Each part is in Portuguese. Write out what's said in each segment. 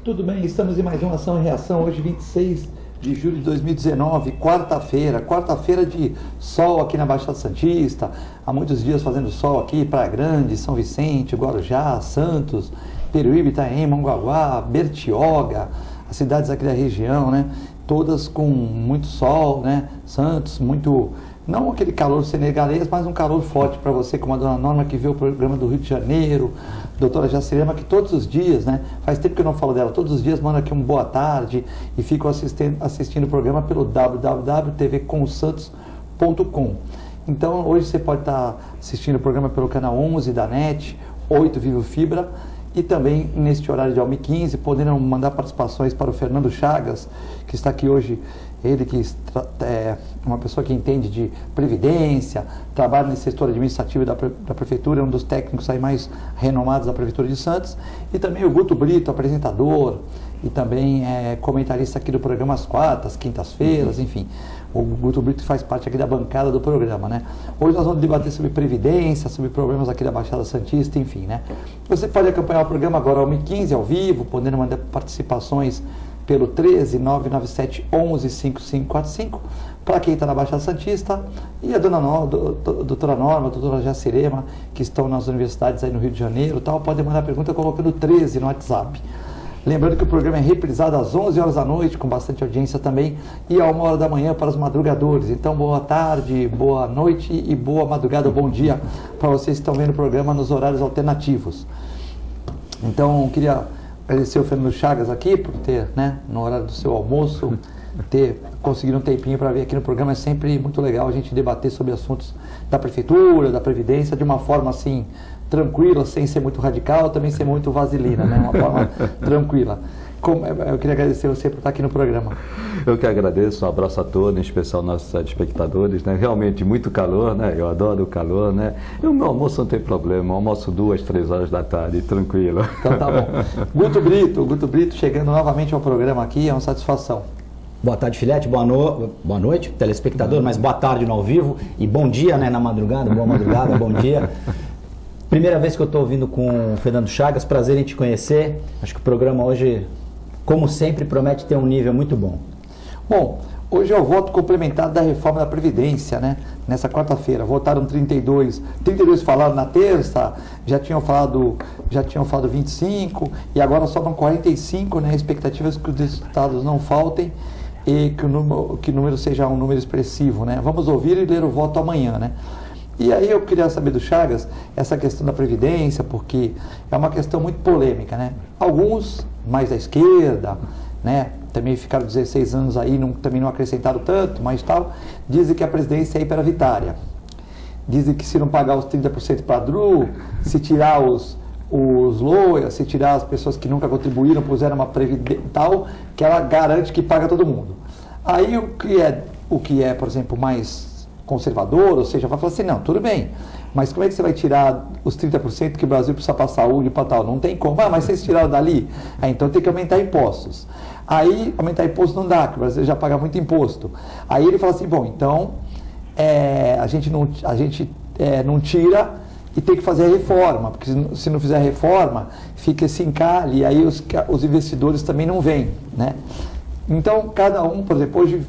Tudo bem, estamos em mais uma Ação e Reação, hoje 26 de julho de 2019, quarta-feira de sol aqui na Baixada Santista, há muitos dias fazendo sol aqui, Praia Grande, São Vicente, Guarujá, Santos, Peruíbe, Itaém, Mongaguá, Bertioga, as cidades aqui da região, né, todas com muito sol, né, Santos, muito, não aquele calor senegalês, mas um calor forte para você, como a dona Norma que vê o programa do Rio de Janeiro, doutora Jacirema, que todos os dias, né, faz tempo que eu não falo dela, todos os dias manda aqui um boa tarde e fico assistindo o programa pelo www.tvcomsantos.com. Então hoje você pode estar assistindo o programa pelo canal 11 da NET, 8 Vivo Fibra, e também neste horário de 1h15, podendo mandar participações para o Fernando Chagas, que está aqui hoje, ele que é uma pessoa que entende de previdência, trabalha nesse setor administrativo da prefeitura, é um dos técnicos aí mais renomados da prefeitura de Santos, e também o Guto Brito, apresentador, e também comentarista aqui do programa às quartas, quintas-feiras, enfim. O Guto Brito faz parte aqui da bancada do programa, né? Hoje nós vamos debater sobre previdência, sobre problemas aqui da Baixada Santista, enfim, né? Você pode acompanhar o programa agora ao 1h15, ao vivo, podendo mandar participações pelo 13 997 11 5545, para quem está na Baixada Santista, e a doutora Norma, a doutora Jacirema, que estão nas universidades aí no Rio de Janeiro, tal, podem mandar pergunta colocando 13 no WhatsApp. Lembrando que o programa é reprisado às 11 horas da noite, com bastante audiência também, e a 1h da manhã para os madrugadores. Então, boa tarde, boa noite e boa madrugada, bom dia para vocês que estão vendo o programa nos horários alternativos. Então, eu queria agradecer o Fernando Chagas aqui por ter, né, no horário do seu almoço, ter conseguido um tempinho para vir aqui no programa. É sempre muito legal a gente debater sobre assuntos da prefeitura, da previdência, de uma forma assim tranquila, sem ser muito radical, também sem muito vaselina, né, uma forma tranquila. Eu queria agradecer você por estar aqui no programa. Eu que agradeço, um abraço a todos, em especial nossos espectadores, né? Realmente muito calor, né? Eu adoro o calor, né? E o meu almoço não tem problema, eu almoço 2, 3 horas da tarde, tranquilo. Então tá bom. Guto Brito chegando novamente ao programa aqui, é uma satisfação. Boa tarde, Filete, boa noite, telespectador, mas boa tarde no ao vivo e bom dia, né, na madrugada, boa madrugada, bom dia. Primeira vez que eu estou ouvindo com o Fernando Chagas, prazer em te conhecer. Acho que o programa hoje, como sempre, promete ter um nível muito bom. Bom, hoje é o voto complementar da reforma da Previdência, né? Nessa quarta-feira. Votaram 32 falaram na terça, já tinham falado 25, e agora sobram 45, né? Expectativas que os deputados não faltem e que o número seja um número expressivo, né? Vamos ouvir e ler o voto amanhã, né? E aí eu queria saber do Chagas essa questão da Previdência, porque é uma questão muito polêmica, né? Alguns, mais da esquerda, né, também ficaram 16 anos aí, também não acrescentaram tanto, mas tal, dizem que a presidência é hiperavitária. Dizem que se não pagar os 30% para a DRU, se tirar os loias, se tirar as pessoas que nunca contribuíram, puseram uma previdência tal, que ela garante que paga todo mundo. Aí o que é, por exemplo, mais conservador, ou seja, vai falar assim, não, tudo bem, mas como é que você vai tirar os 30% que o Brasil precisa para a saúde e para tal? Não tem como. Mas vocês tiraram dali? Então tem que aumentar impostos. Aí, aumentar imposto não dá, porque o Brasil já paga muito imposto. Aí ele fala assim, bom, então, a gente não tira e tem que fazer a reforma, porque se não fizer a reforma, fica esse encalhe, e aí os investidores também não vêm, né? Então, cada um, por exemplo, hoje,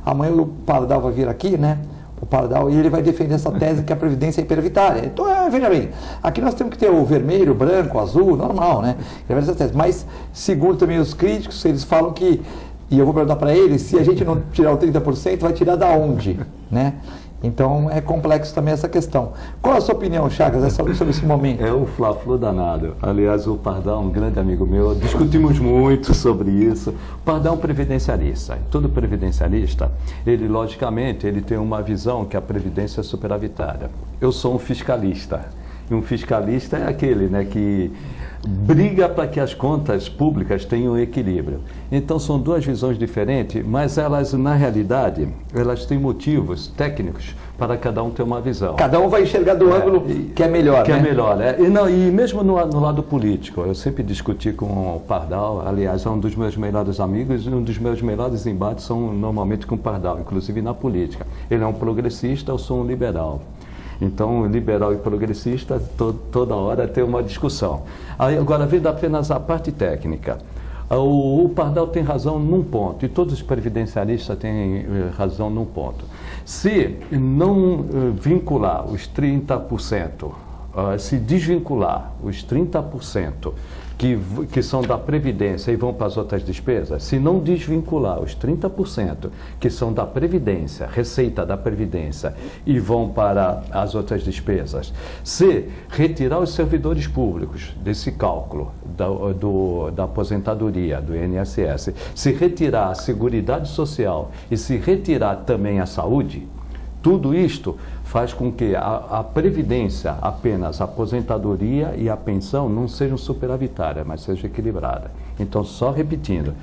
amanhã o Pardal vai vir aqui, né? O Pardal, e ele vai defender essa tese que a Previdência é hiperavitária. Então, veja bem, aqui nós temos que ter o vermelho, o branco, o azul, normal, né? Essa tese. Mas, segundo também os críticos, eles falam que, e eu vou perguntar para eles, se a gente não tirar o 30%, vai tirar da onde, né? Então, é complexo também essa questão. Qual a sua opinião, Chagas, sobre esse momento? É um fla-flu danado. Aliás, o Pardal, um grande amigo meu, discutimos muito sobre isso. O Pardal é um previdencialista. Todo previdencialista, ele, logicamente, ele tem uma visão que a Previdência é superavitária. Eu sou um fiscalista. E um fiscalista é aquele, né, que briga para que as contas públicas tenham equilíbrio. Então são duas visões diferentes, mas elas, na realidade, elas têm motivos técnicos para cada um ter uma visão. Cada um vai enxergar do ângulo que é melhor, que né? é melhor, né? E mesmo no lado político, eu sempre discuti com o Pardal, aliás, é um dos meus melhores amigos, e um dos meus melhores embates são normalmente com o Pardal, inclusive na política. Ele é um progressista, eu sou um liberal. Então, liberal e progressista, toda hora tem uma discussão. Aí, agora, vendo apenas a parte técnica. O Pardal tem razão num ponto, e todos os previdencialistas têm razão num ponto. Se não vincular os 30%, se desvincular os 30% que são da Previdência e vão para as outras despesas, se não desvincular os 30% que são da Previdência, receita da Previdência, e vão para as outras despesas, se retirar os servidores públicos desse cálculo da aposentadoria, do INSS, se retirar a Seguridade Social e se retirar também a saúde, tudo isto faz com que a Previdência, apenas a aposentadoria e a pensão, não sejam superavitárias, mas sejam equilibradas. Então, só repetindo,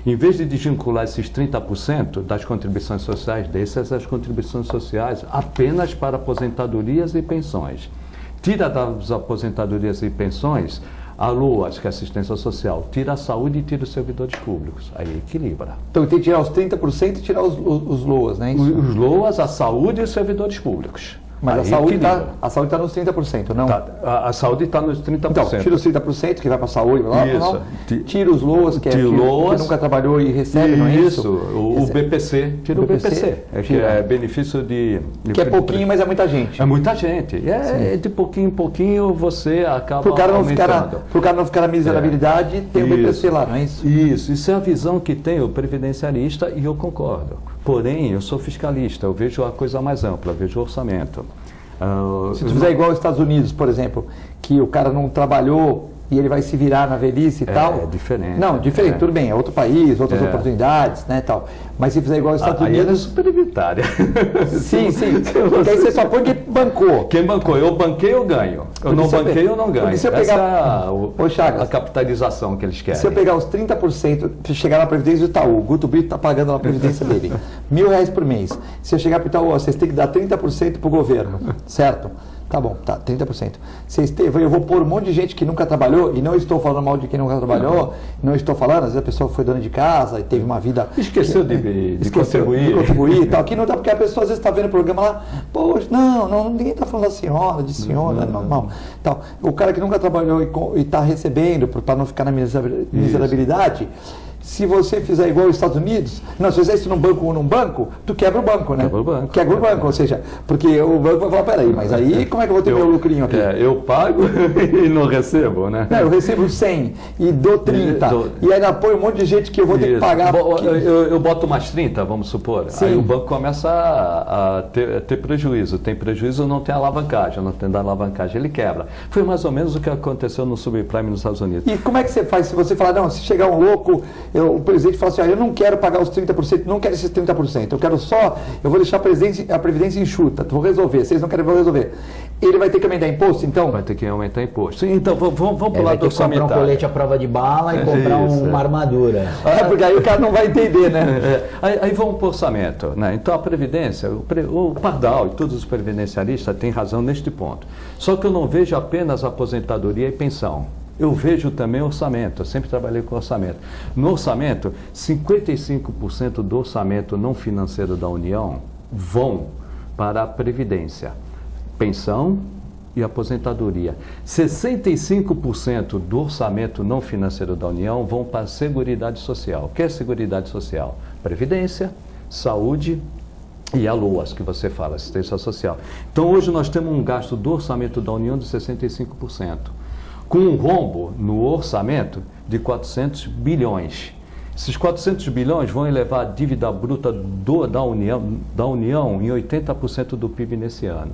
em vez de desvincular esses 30% das contribuições sociais, dessas as contribuições sociais apenas para aposentadorias e pensões. Tira das aposentadorias e pensões a LOAS, que é assistência social, tira a saúde e tira os servidores públicos. Aí equilibra. Então tem que tirar os 30% e tirar os LOAS, né? Os LOAS, a saúde e os servidores públicos. Mas a saúde está nos 30%, não? A saúde está nos 30%. Então, tira os 30% que vai para a saúde, isso. Tira os LOAS, que nunca trabalhou e recebe, não é isso? Isso, o BPC, tira o BPC, que é benefício de... Que é pouquinho, mas é muita gente. É muita gente. De pouquinho em pouquinho você acaba Para o cara não ficar na miserabilidade, tem o BPC lá, não é isso? Isso é a visão que tem o previdencialista e eu concordo. Porém, eu sou fiscalista, eu vejo a coisa mais ampla, eu vejo o orçamento. Se tu fizer igual aos Estados Unidos, por exemplo, que o cara não trabalhou e ele vai se virar na velhice e tal. É diferente. Não, diferente, tudo bem, é outro país, outras oportunidades, né, tal. Mas se fizer igual aos Estados Unidos... Aí é superavitária. Sim. Porque aí você só põe quem bancou. Quem bancou, eu banquei, eu ganho. Eu não banquei, eu não ganho. Se eu pegar... a capitalização que eles querem. Se eu pegar os 30%, chegar na Previdência do Itaú, o Guto Brito está pagando a Previdência dele, R$1.000 por mês. Se eu chegar para o Itaú, vocês têm que dar 30% para o governo, certo? Tá bom, tá, 30%. Eu vou pôr um monte de gente que nunca trabalhou, e não estou falando mal de quem nunca trabalhou, não estou falando, às vezes a pessoa foi dona de casa e teve uma vida... Esqueceu de contribuir e tal. Aqui não dá, porque a pessoa às vezes está vendo o programa lá, poxa, não, ninguém está falando da senhora, de senhora, não. Então, o cara que nunca trabalhou e está recebendo, para não ficar na miserabilidade... Se você fizer igual aos Estados Unidos, se fizer isso num banco ou num banco, tu quebra o banco, né? Quebra o banco, ou seja, porque o banco vai falar, peraí, mas aí como é que eu vou ter meu lucrinho aqui? Eu pago e não recebo, né? Eu recebo 100 e dou 30, e aí apoio um monte de gente que eu vou ter que pagar. Eu boto mais 30, vamos supor, Sim. Aí o banco começa a ter prejuízo. Tem prejuízo, não tem alavancagem, não tem alavancagem, ele quebra. Foi mais ou menos o que aconteceu no subprime nos Estados Unidos. E como é que você faz se você falar, não, se chegar um louco... O presidente fala assim, eu não quero pagar os 30%, não quero esses 30%, eu vou deixar a Previdência enxuta, vou resolver, vocês não querem, vou resolver. Ele vai ter que aumentar imposto, então? Vai ter que aumentar imposto. Então, vamos para o lado do orçamentário. Comprar um colete à prova de bala e comprar uma armadura. Porque aí o cara não vai entender, né? Aí vamos para o orçamento, né? Então a Previdência, o Pardal e todos os previdencialistas têm razão neste ponto. Só que eu não vejo apenas aposentadoria e pensão. Eu vejo também orçamento, eu sempre trabalhei com orçamento. No orçamento, 55% do orçamento não financeiro da União vão para a Previdência, pensão e aposentadoria. 65% do orçamento não financeiro da União vão para a Seguridade Social. O que é Seguridade Social? Previdência, saúde e a LOAS, que você fala, assistência social. Então hoje nós temos um gasto do orçamento da União de 65%. Com um rombo no orçamento de 400 bilhões. Esses 400 bilhões vão elevar a dívida bruta da União em 80% do PIB nesse ano.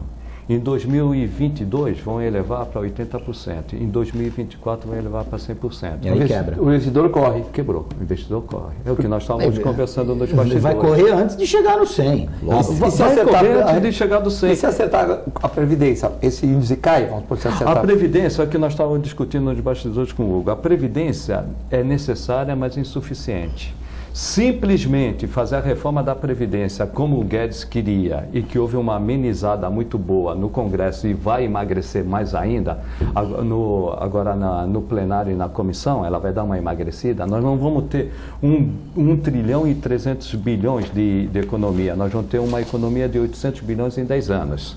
Em 2022 vão elevar para 80%. Em 2024 vão elevar para 100%. E aí quebra. O investidor corre. Quebrou. O investidor corre. É o que nós estávamos conversando nos bastidores. Vai correr antes de chegar no 100. Vai correr antes de chegar do 100. E se acertar a Previdência, esse índice cai? Se acertar. A Previdência é o que nós estávamos discutindo nos bastidores com o Hugo. A Previdência é necessária, mas insuficiente. Simplesmente fazer a reforma da Previdência como o Guedes queria e que houve uma amenizada muito boa no Congresso e vai emagrecer mais ainda, agora no plenário e na comissão, ela vai dar uma emagrecida, nós não vamos ter 1 trilhão e 300 bilhões de economia, nós vamos ter uma economia de 800 bilhões em 10 anos.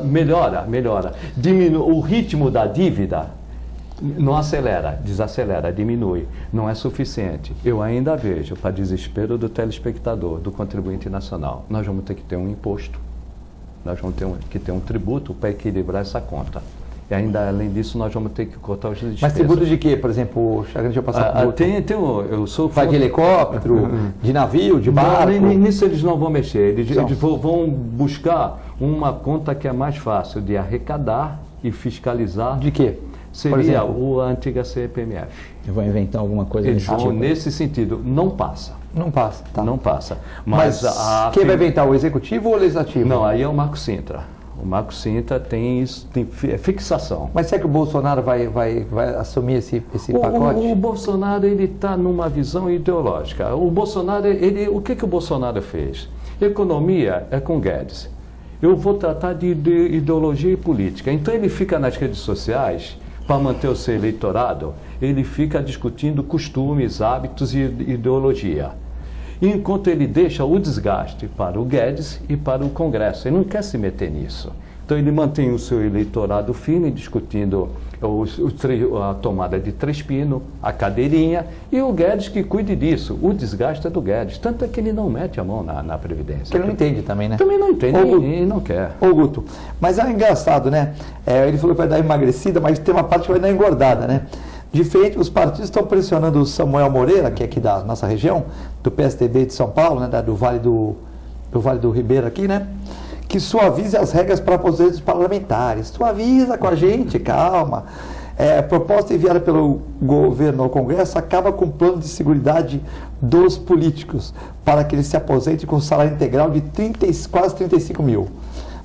Melhora. Diminui o ritmo da dívida. Não acelera, desacelera, diminui. Não é suficiente. Eu ainda vejo, para desespero do telespectador, do contribuinte nacional, nós vamos ter que ter um imposto, nós vamos ter que ter um tributo para equilibrar essa conta. E ainda, além disso, nós vamos ter que cortar os despesas. Mas tributo de quê, por exemplo? Deixa eu passar tributo. Eu sou... Vai de helicóptero, de navio, de barco? Não, nisso eles não vão mexer. Eles vão buscar uma conta que é mais fácil de arrecadar e fiscalizar. De quê? Seria a antiga CPMF. Eu vou inventar alguma coisa nesse tipo. Nesse sentido, não passa. Não passa, tá. Não passa. Mas quem vai inventar, o executivo ou o legislativo? Não, aí é o Marco Sintra. O Marco Sintra tem isso, tem fixação. Mas será que o Bolsonaro vai assumir esse pacote? O Bolsonaro, ele está numa visão ideológica. O Bolsonaro, o que o Bolsonaro fez? Economia é com Guedes. Eu vou tratar de ideologia e política. Então ele fica nas redes sociais, para manter o seu eleitorado, ele fica discutindo costumes, hábitos e ideologia. Enquanto ele deixa o desgaste para o Guedes e para o Congresso. Ele não quer se meter nisso. Então ele mantém o seu eleitorado firme, discutindo a tomada de 3 pinos, a cadeirinha, e o Guedes que cuide disso. O desgaste é do Guedes. Tanto é que ele não mete a mão na Previdência. Porque ele não entende também, né? Também não entende e não quer. Ô Guto, mas é engraçado, né? Ele falou que vai dar emagrecida, mas tem uma parte que vai dar engordada, né? Diferente, os partidos estão pressionando o Samuel Moreira, que é aqui da nossa região, do PSDB de São Paulo, né? Do Vale do Ribeira aqui, né? Que suavize as regras para aposentos parlamentares. Suaviza com a gente, calma. A proposta enviada pelo governo ao Congresso acaba com o plano de seguridade dos políticos, para que eles se aposentem com salário integral de quase 35 mil.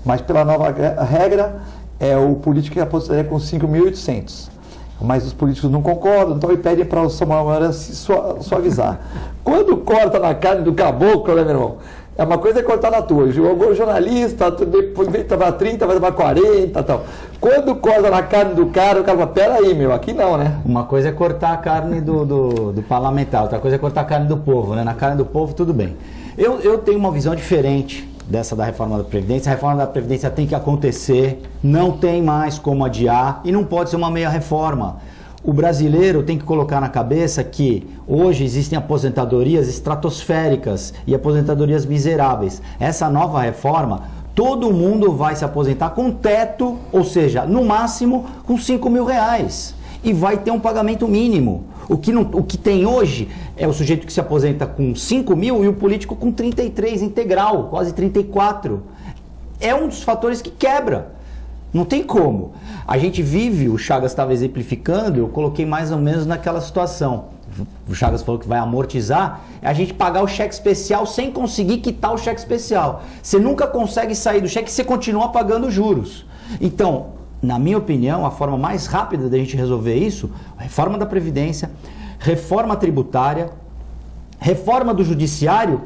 Mas pela nova regra, o político se aposentaria com 5.800. Mas os políticos não concordam, então eles pedem para o Samuel Moreira se suavizar. Quando corta na carne do caboclo, né, meu irmão? É uma coisa é cortar na tua. O jornalista, depois vem tomar 30, vai tomar 40 e tal. Quando corta na carne do cara, o cara fala, peraí, meu, aqui não, né? Uma coisa é cortar a carne do parlamentar, outra coisa é cortar a carne do povo, né? Na carne do povo, tudo bem. Eu tenho uma visão diferente dessa da reforma da Previdência. A reforma da Previdência tem que acontecer, não tem mais como adiar e não pode ser uma meia reforma. O brasileiro tem que colocar na cabeça que hoje existem aposentadorias estratosféricas e aposentadorias miseráveis. Essa nova reforma, todo mundo vai se aposentar com teto, ou seja, no máximo com R$5.000. E vai ter um pagamento mínimo. O que tem hoje é o sujeito que se aposenta com 5 mil e o político com 33 integral, quase 34. É um dos fatores que quebra. Não tem como. A gente vive, o Chagas estava exemplificando, eu coloquei mais ou menos naquela situação. O Chagas falou que vai amortizar, é a gente pagar o cheque especial sem conseguir quitar o cheque especial. Você nunca consegue sair do cheque e você continua pagando juros. Então, na minha opinião, a forma mais rápida da gente resolver isso, reforma da Previdência, reforma tributária, reforma do Judiciário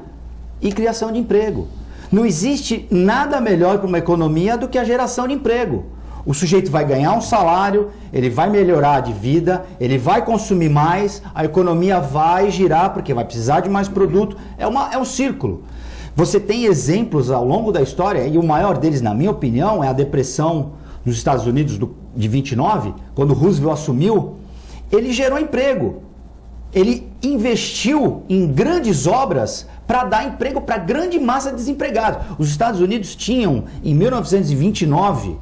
e criação de emprego. Não existe nada melhor para uma economia do que a geração de emprego. O sujeito vai ganhar um salário, ele vai melhorar de vida, ele vai consumir mais, a economia vai girar porque vai precisar de mais produto. É um círculo. Você tem exemplos ao longo da história, e o maior deles, na minha opinião, é a depressão nos Estados Unidos de 29, quando Roosevelt assumiu. Ele gerou emprego. Ele investiu em grandes obras para dar emprego para grande massa de desempregados. Os Estados Unidos tinham, em 1929,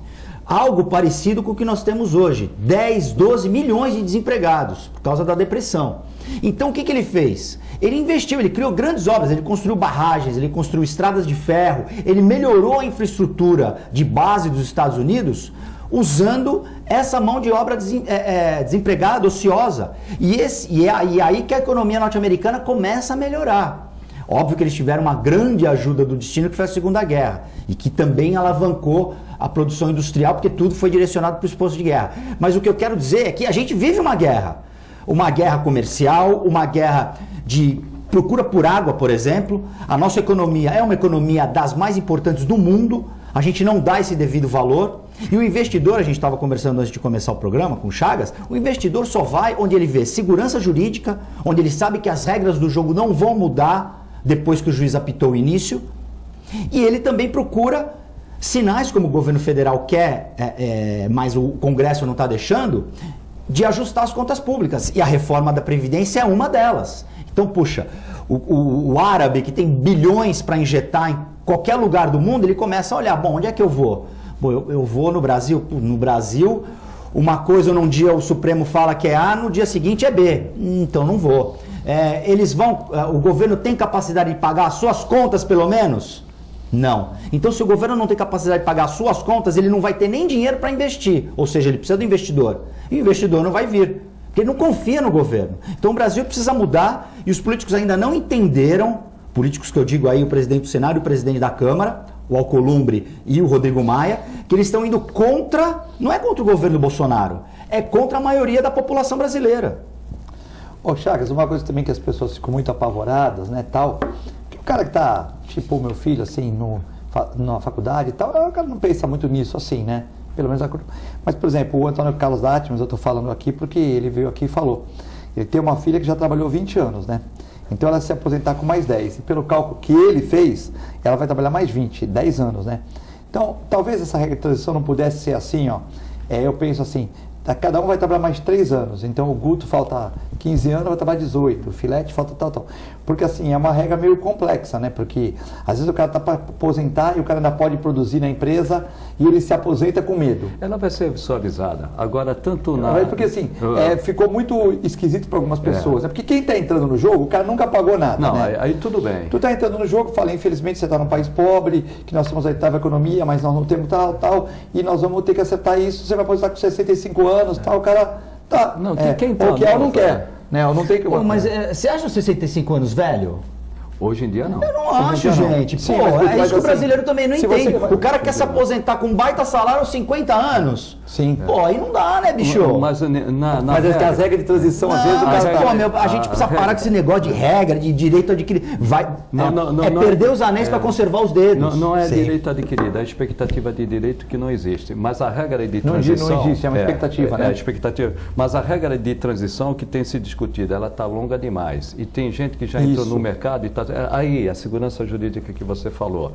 algo parecido com o que nós temos hoje. 10, 12 milhões de desempregados, por causa da depressão. Então o que ele fez? Ele investiu, ele criou grandes obras, ele construiu barragens, ele construiu estradas de ferro, ele melhorou a infraestrutura de base dos Estados Unidos usando essa mão de obra desempregada, ociosa. E aí que a economia norte-americana começa a melhorar. Óbvio que eles tiveram uma grande ajuda do destino, que foi a Segunda Guerra, e que também alavancou a produção industrial, porque tudo foi direcionado para o esposo de guerra. Mas o que eu quero dizer é que a gente vive uma guerra comercial, uma guerra de procura por água, por exemplo. A nossa economia é uma economia das mais importantes do mundo, a gente não dá esse devido valor. E o investidor, a gente estava conversando antes de começar o programa com o Chagas, o investidor só vai onde ele vê segurança jurídica, onde ele sabe que as regras do jogo não vão mudar depois que o juiz apitou o início, e ele também procura sinais, como o governo federal quer, mas o Congresso não está deixando, de ajustar as contas públicas, e a reforma da Previdência é uma delas. Então, puxa, o árabe que tem bilhões para injetar em qualquer lugar do mundo, ele começa a olhar, bom, onde é que eu vou? Bom, eu vou no Brasil. No Brasil, uma coisa num dia o Supremo fala que é A, no dia seguinte é B. Então não vou. O governo tem capacidade de pagar as suas contas, pelo menos? Não. Então, se o governo não tem capacidade de pagar as suas contas, ele não vai ter nem dinheiro para investir. Ou seja, ele precisa do investidor. E o investidor não vai vir, porque ele não confia no governo. Então, o Brasil precisa mudar e os políticos ainda não entenderam, políticos que eu digo aí, o presidente do Senado e o presidente da Câmara, o Alcolumbre e o Rodrigo Maia, que eles estão indo contra, não é contra o governo Bolsonaro, é contra a maioria da população brasileira. Ô Chagas, uma coisa também que as pessoas ficam muito apavoradas, né, tal, que o cara que tá, tipo o meu filho, assim, na faculdade e tal, o cara não pensa muito nisso, assim, né, pelo menos. Mas, por exemplo, o Antônio Carlos Datmos, eu tô falando aqui porque ele veio aqui e falou, ele tem uma filha que já trabalhou 20 anos, né, então ela se aposentar com mais 10, e pelo cálculo que ele fez, ela vai trabalhar mais 20, 10 anos, né, então talvez essa regra de transição não pudesse ser assim, ó, eu penso assim, cada um vai trabalhar mais 3 anos, então o Guto falta 15 anos, vai trabalhar 18, o Filete falta tal. Porque assim, é uma regra meio complexa, né? Porque às vezes o cara está para aposentar e o cara ainda pode produzir na empresa e ele se aposenta com medo. Ela vai ser visualizada. Agora, tanto na... Porque assim, ficou muito esquisito para algumas pessoas, né? Porque quem está entrando no jogo, o cara nunca pagou nada, não, né? Aí tudo bem. Tu está entrando no jogo, fala, infelizmente você está num país pobre, que nós temos a oitava economia, mas nós não temos tal, e nós vamos ter que acertar isso, você vai aposentar com 65 anos, tal, o cara tá... Não, quem tá, ou quer ou não quer. Né? Eu não tenho que... Mas você acha os 65 anos velho? Hoje em dia não. Eu não acho, gente. Sim, pô, mas é isso que o assim, brasileiro também não entende. O cara quer se aposentar com um baita salário aos 50 anos. Sim. Pô, aí não dá, né, bicho? Mas as regras de transição, às vezes, o cara... a gente precisa parar com esse negócio de regra, de direito adquirido. Perder os anéis para conservar os dedos. Não é direito adquirido, é a expectativa de direito que não existe. Mas a regra de transição... Não existe, é uma expectativa, né? É a expectativa. Mas a regra de transição que tem se discutido, ela está longa demais. E tem gente que já entrou no mercado e está... Aí, a segurança jurídica que você falou.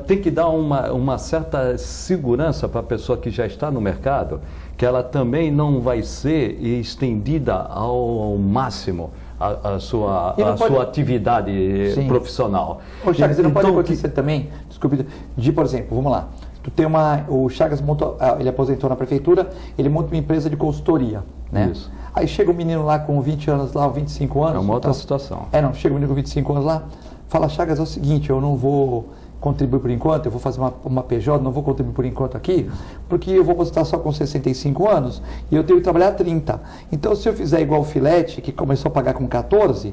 Tem que dar uma certa segurança para a pessoa que já está no mercado, que ela também não vai ser estendida ao máximo a sua atividade profissional. Ô Chagas, não pode acontecer também, desculpe, por exemplo, vamos lá, tu tem o Chagas montou, ele aposentou na prefeitura, ele monta uma empresa de consultoria, né? Isso. Aí chega um menino lá com 20 anos, lá, 25 anos. É uma outra situação. Chega um menino com 25 anos lá, fala, Chagas, é o seguinte, eu não vou contribuir por enquanto, eu vou fazer uma PJ, não vou contribuir por enquanto aqui, porque eu vou aposentar só com 65 anos e eu tenho que trabalhar 30. Então, se eu fizer igual o Filete, que começou a pagar com 14,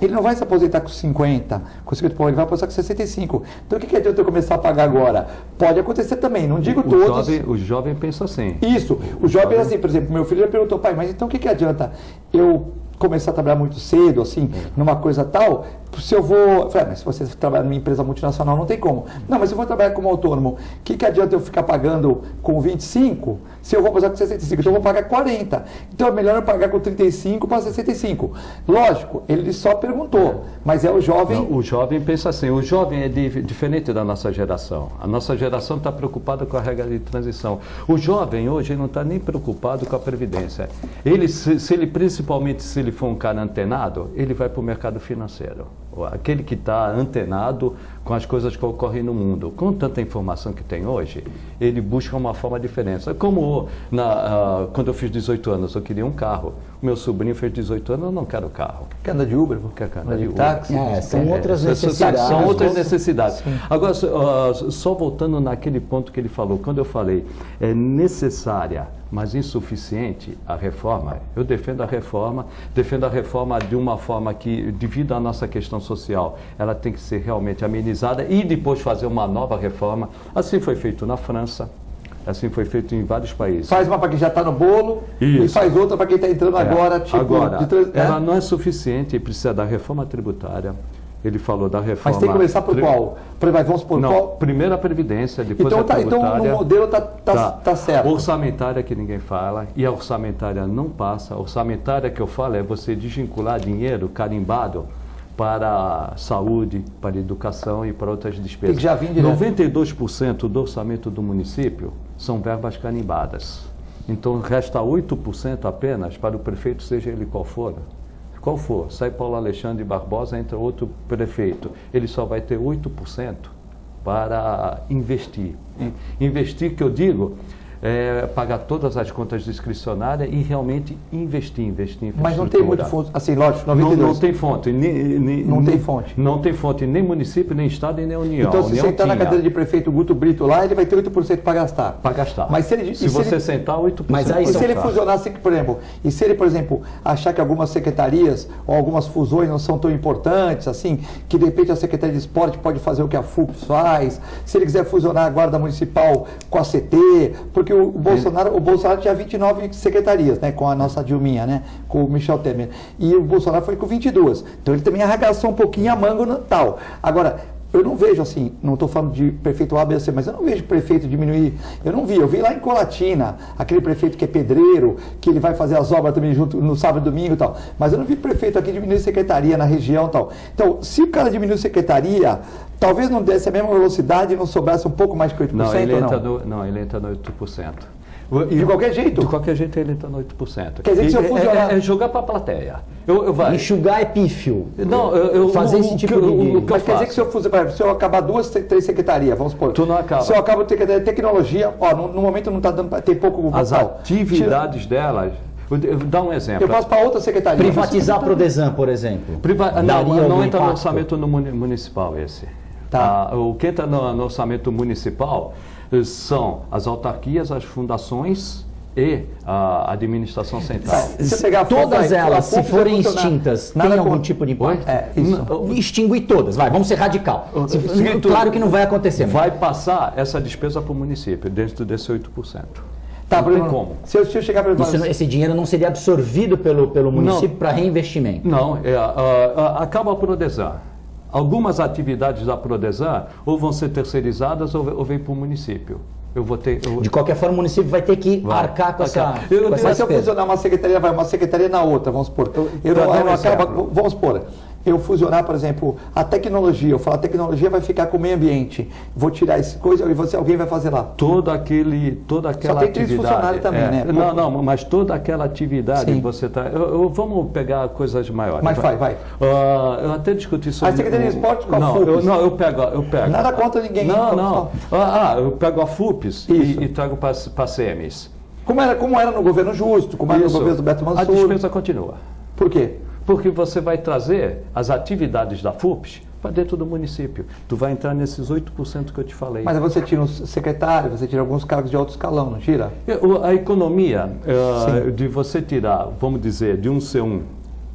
ele não vai se aposentar com 50, ele vai aposentar com 65. Então, o que adianta eu começar a pagar agora? Pode acontecer também, não digo todos. O jovem pensa assim. Isso, o jovem é assim, por exemplo, meu filho já perguntou, pai, mas então o que adianta eu começar a trabalhar muito cedo, assim, numa coisa tal, se eu vou... Eu falei, mas se você trabalhar numa empresa multinacional, não tem como. Não, mas se eu vou trabalhar como autônomo, o que adianta eu ficar pagando com 25, se eu vou pagar com 65? Então eu vou pagar 40. Então é melhor eu pagar com 35 para 65. Lógico, ele só perguntou, mas é o jovem... Não, o jovem pensa assim, o jovem é diferente da nossa geração. A nossa geração está preocupada com a regra de transição. O jovem hoje não está nem preocupado com a Previdência. Principalmente se ele for um cara antenado, ele vai para o mercado financeiro. Aquele que está antenado com as coisas que ocorrem no mundo. Com tanta informação que tem hoje, ele busca uma forma diferente. Como quando eu fiz 18 anos, eu queria um carro. O meu sobrinho fez 18 anos, eu não quero carro. Quer andar de Uber? Quer andar de Uber. Táxi? São outras necessidades. São outras necessidades. Sim. Agora, só voltando naquele ponto que ele falou, quando eu falei, é necessária, mas insuficiente a reforma, eu defendo a reforma de uma forma que, devido à nossa questão social, ela tem que ser realmente amenizada e depois fazer uma nova reforma. Assim foi feito na França, assim foi feito em vários países. Faz uma para quem já está no bolo. Isso. E faz outra para quem está entrando agora. Tipo, ela não é suficiente, precisa da reforma tributária. Ele falou da reforma... Mas tem que começar por qual? Vamos por qual? Primeiro a Previdência, depois a tributária. Então no modelo tá certo. Orçamentária que ninguém fala, e a orçamentária não passa. A orçamentária que eu falo é você desvincular dinheiro carimbado para saúde, para educação e para outras despesas. Que já vim direto. 92% do orçamento do município são verbas carimbadas. Então resta 8% apenas para o prefeito, seja ele qual for. Qual for, sai Paulo Alexandre Barbosa, entra outro prefeito, ele só vai ter 8% para investir. Investir, que eu digo, é pagar todas as contas discricionárias e realmente investir em infraestrutura. Mas não tem muito fonte, assim, lógico, 92. Não tem fonte. Não tem fonte. Não tem fonte, nem município, nem Estado e nem União. Então, se sentar na cadeira de prefeito Guto Brito lá, ele vai ter 8% para gastar. Para gastar. Mas se você sentar, 8%. Mas aí, e se ele fusionasse, por exemplo, por exemplo, achar que algumas secretarias ou algumas fusões não são tão importantes, assim, que de repente a Secretaria de Esporte pode fazer o que a FUPS faz, se ele quiser fusionar a Guarda Municipal com a CT, porque o Bolsonaro tinha 29 secretarias, né, com a nossa Dilminha, né, com o Michel Temer. E o Bolsonaro foi com 22. Então ele também arregaçou um pouquinho a manga no tal. Agora, eu não vejo assim, não estou falando de prefeito A, B, C, mas eu não vejo prefeito diminuir. Eu vi lá em Colatina, aquele prefeito que é pedreiro, que ele vai fazer as obras também junto no sábado e domingo e tal. Mas eu não vi prefeito aqui diminuir secretaria na região e tal. Então, se o cara diminuir secretaria, talvez não desse a mesma velocidade e não sobrasse um pouco mais que 8%, não, ele entra no 8%. De qualquer jeito? De qualquer jeito ele entra no 8%. Quer dizer que se eu fusionar... É jogar para a plateia. Enxugar é pífio. Não, fazer esse tipo de... Mas quer dizer que se eu acabar 2, 3 secretarias, vamos supor. Tu não acaba. Se eu acabo tecnologia, no momento não está dando para ter pouco... As atividades delas... Dá um exemplo. Eu passo para outra secretaria. Privatizar a Prodesan, por exemplo. Não entra no orçamento municipal esse. Tá. O que entra no orçamento municipal são as autarquias, as fundações e a administração central. Se pegar todas elas, se forem extintas, tem algum tipo de impacto? Extinguir todas, vamos ser radical. Claro que não vai acontecer. Vai passar essa despesa para o município, dentro desse 8%. Tá, não tem como. Se eu chegar para esse dinheiro não seria absorvido pelo município para reinvestimento? Não, acaba a Prodesan. Algumas atividades da Prodesan ou vão ser terceirizadas ou vêm para o município. De qualquer forma, o município vai ter que arcar com essa Mas se eu fusionar uma secretaria na outra, vamos supor. Vamos supor. Eu fusionar, por exemplo, a tecnologia. Eu falo, a tecnologia vai ficar com o meio ambiente. Vou tirar essa coisa e alguém vai fazer lá. Toda aquela atividade. Só tem 3 funcionários também, né? Não, mas toda aquela atividade que você está... Vamos pegar coisas maiores. Mas vai. Eu até discuti sobre... A Secretaria de Esporte com a FUPS. Eu pego. Nada contra ninguém. Não. Eu pego a FUPS e trago para a CEMES. Como era no governo Justo, como era no governo do Beto Mansur. A despesa continua. Por quê? Porque você vai trazer as atividades da FUPS para dentro do município. Tu vai entrar nesses 8% que eu te falei. Mas você tira um secretário, você tira alguns cargos de alto escalão, não tira? A economia de você tirar, vamos dizer, de um C1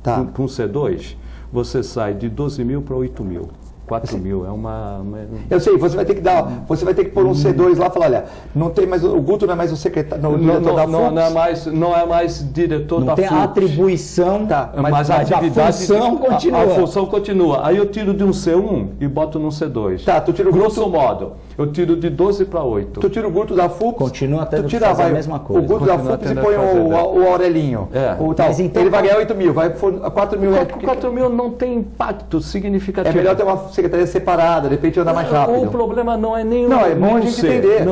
para um C2, você sai de 12 mil para 8 mil. 4 mil, é uma... Eu sei, você vai ter que pôr um C2 lá e falar, olha, não tem mais, o Guto não é mais o secretário, diretor da FUPS. Não é mais diretor da FUPS. Não tem a atribuição, mas a função continua. A função continua. Aí eu tiro de um C1 e boto num C2. Tá, tu tira o grosso modo, eu tiro de 12 para 8. Tu tira o Guto da FUPS. Continua até fazer a mesma coisa. O Guto da FUPS e põe o Aurelinho. Então, ele vai ganhar 8 mil, vai 4 mil. 4 mil não tem impacto significativo. É melhor ter uma secretaria separada, de repente andar mais rápido. O problema não é nem Não, é bom a gente entender.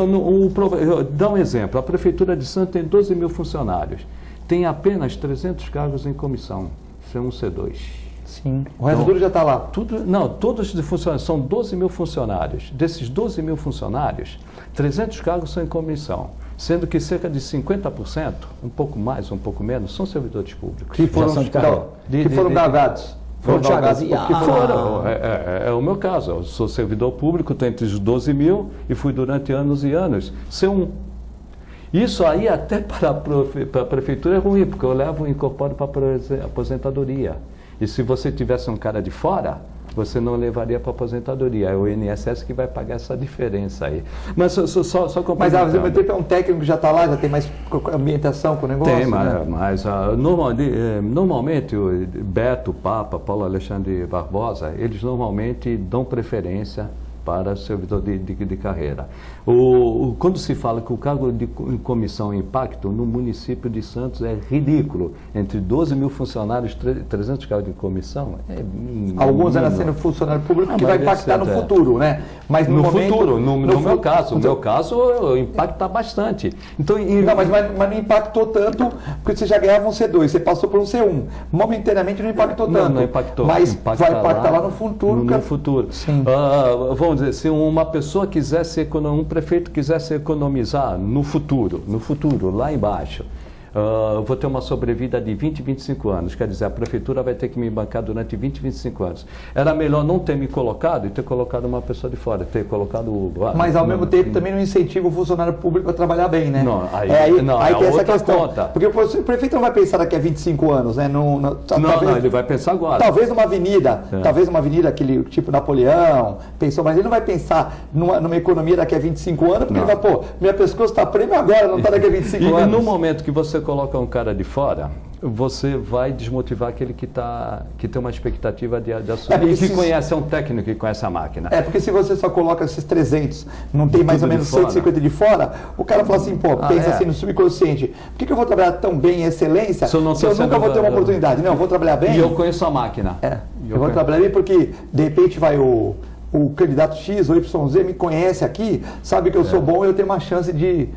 Dá um exemplo. A Prefeitura de Santos tem 12 mil funcionários. Tem apenas 300 cargos em comissão. Isso é um C2. Sim. O resto tudo já está lá. Não, todos de funcionários, são 12 mil funcionários. Desses 12 mil funcionários, 300 cargos são em comissão, sendo que cerca de 50%, um pouco mais, um pouco menos, são servidores públicos. Que foram galgados. É o meu caso. Eu sou servidor público, estou entre os 12 mil e fui durante anos e anos ser um. Isso aí até para a prefeitura é ruim, porque eu incorporo para a aposentadoria. E se você tivesse um cara de fora, você não levaria para a aposentadoria. É o INSS que vai pagar essa diferença aí. Mas só Mas ao mesmo tempo é um técnico que já está lá, já tem mais ambientação com o negócio? Tem, né? mas normalmente o Beto, o Papa, Paulo Alexandre Barbosa, eles normalmente dão preferência para servidor de carreira. Quando se fala que o cargo de comissão impacto no município de Santos é ridículo. Entre 12 mil funcionários, 300 cargos de comissão, alguns eram sendo funcionário público que vai impactar no futuro, né? Mas no futuro, no meu caso, impacta bastante. Então, não, mas não impactou tanto, porque você já ganhava um C2, você passou por um C1. Momentaneamente não impactou tanto. Não impactou. Mas vai impactar lá no futuro. No futuro. Sim. Vamos dizer, se uma pessoa quisesse, um prefeito quisesse economizar no futuro, lá embaixo, eu vou ter uma sobrevida de 20, 25 anos, quer dizer, a prefeitura vai ter que me bancar durante 20, 25 anos. Era melhor não ter me colocado e ter colocado uma pessoa de fora, ter colocado... Mas ao mesmo tempo também não incentiva o funcionário público a trabalhar bem, né? Não, aí tem essa questão. Conta. Porque o prefeito não vai pensar daqui a 25 anos, né? Não, ele vai pensar agora. Talvez numa avenida, aquele tipo Napoleão, pensou, mas ele não vai pensar numa economia daqui a 25 anos, porque ele vai, minha pescoço está prêmio agora, não está daqui a 25 anos. E no momento que você coloca um cara de fora, você vai desmotivar aquele que tem uma expectativa de assumir e que conhece, é um técnico que conhece a máquina. Porque se você só coloca esses 300, não tem mais ou menos 150 de fora, o cara fala assim, pensa assim no subconsciente, por que eu vou trabalhar tão bem em excelência se eu nunca vou ter uma oportunidade? Não, eu vou trabalhar bem. E eu conheço a máquina. Eu vou trabalhar bem porque, de repente, vai o candidato X ou YZ me conhece aqui, sabe que eu sou bom e eu tenho uma chance de...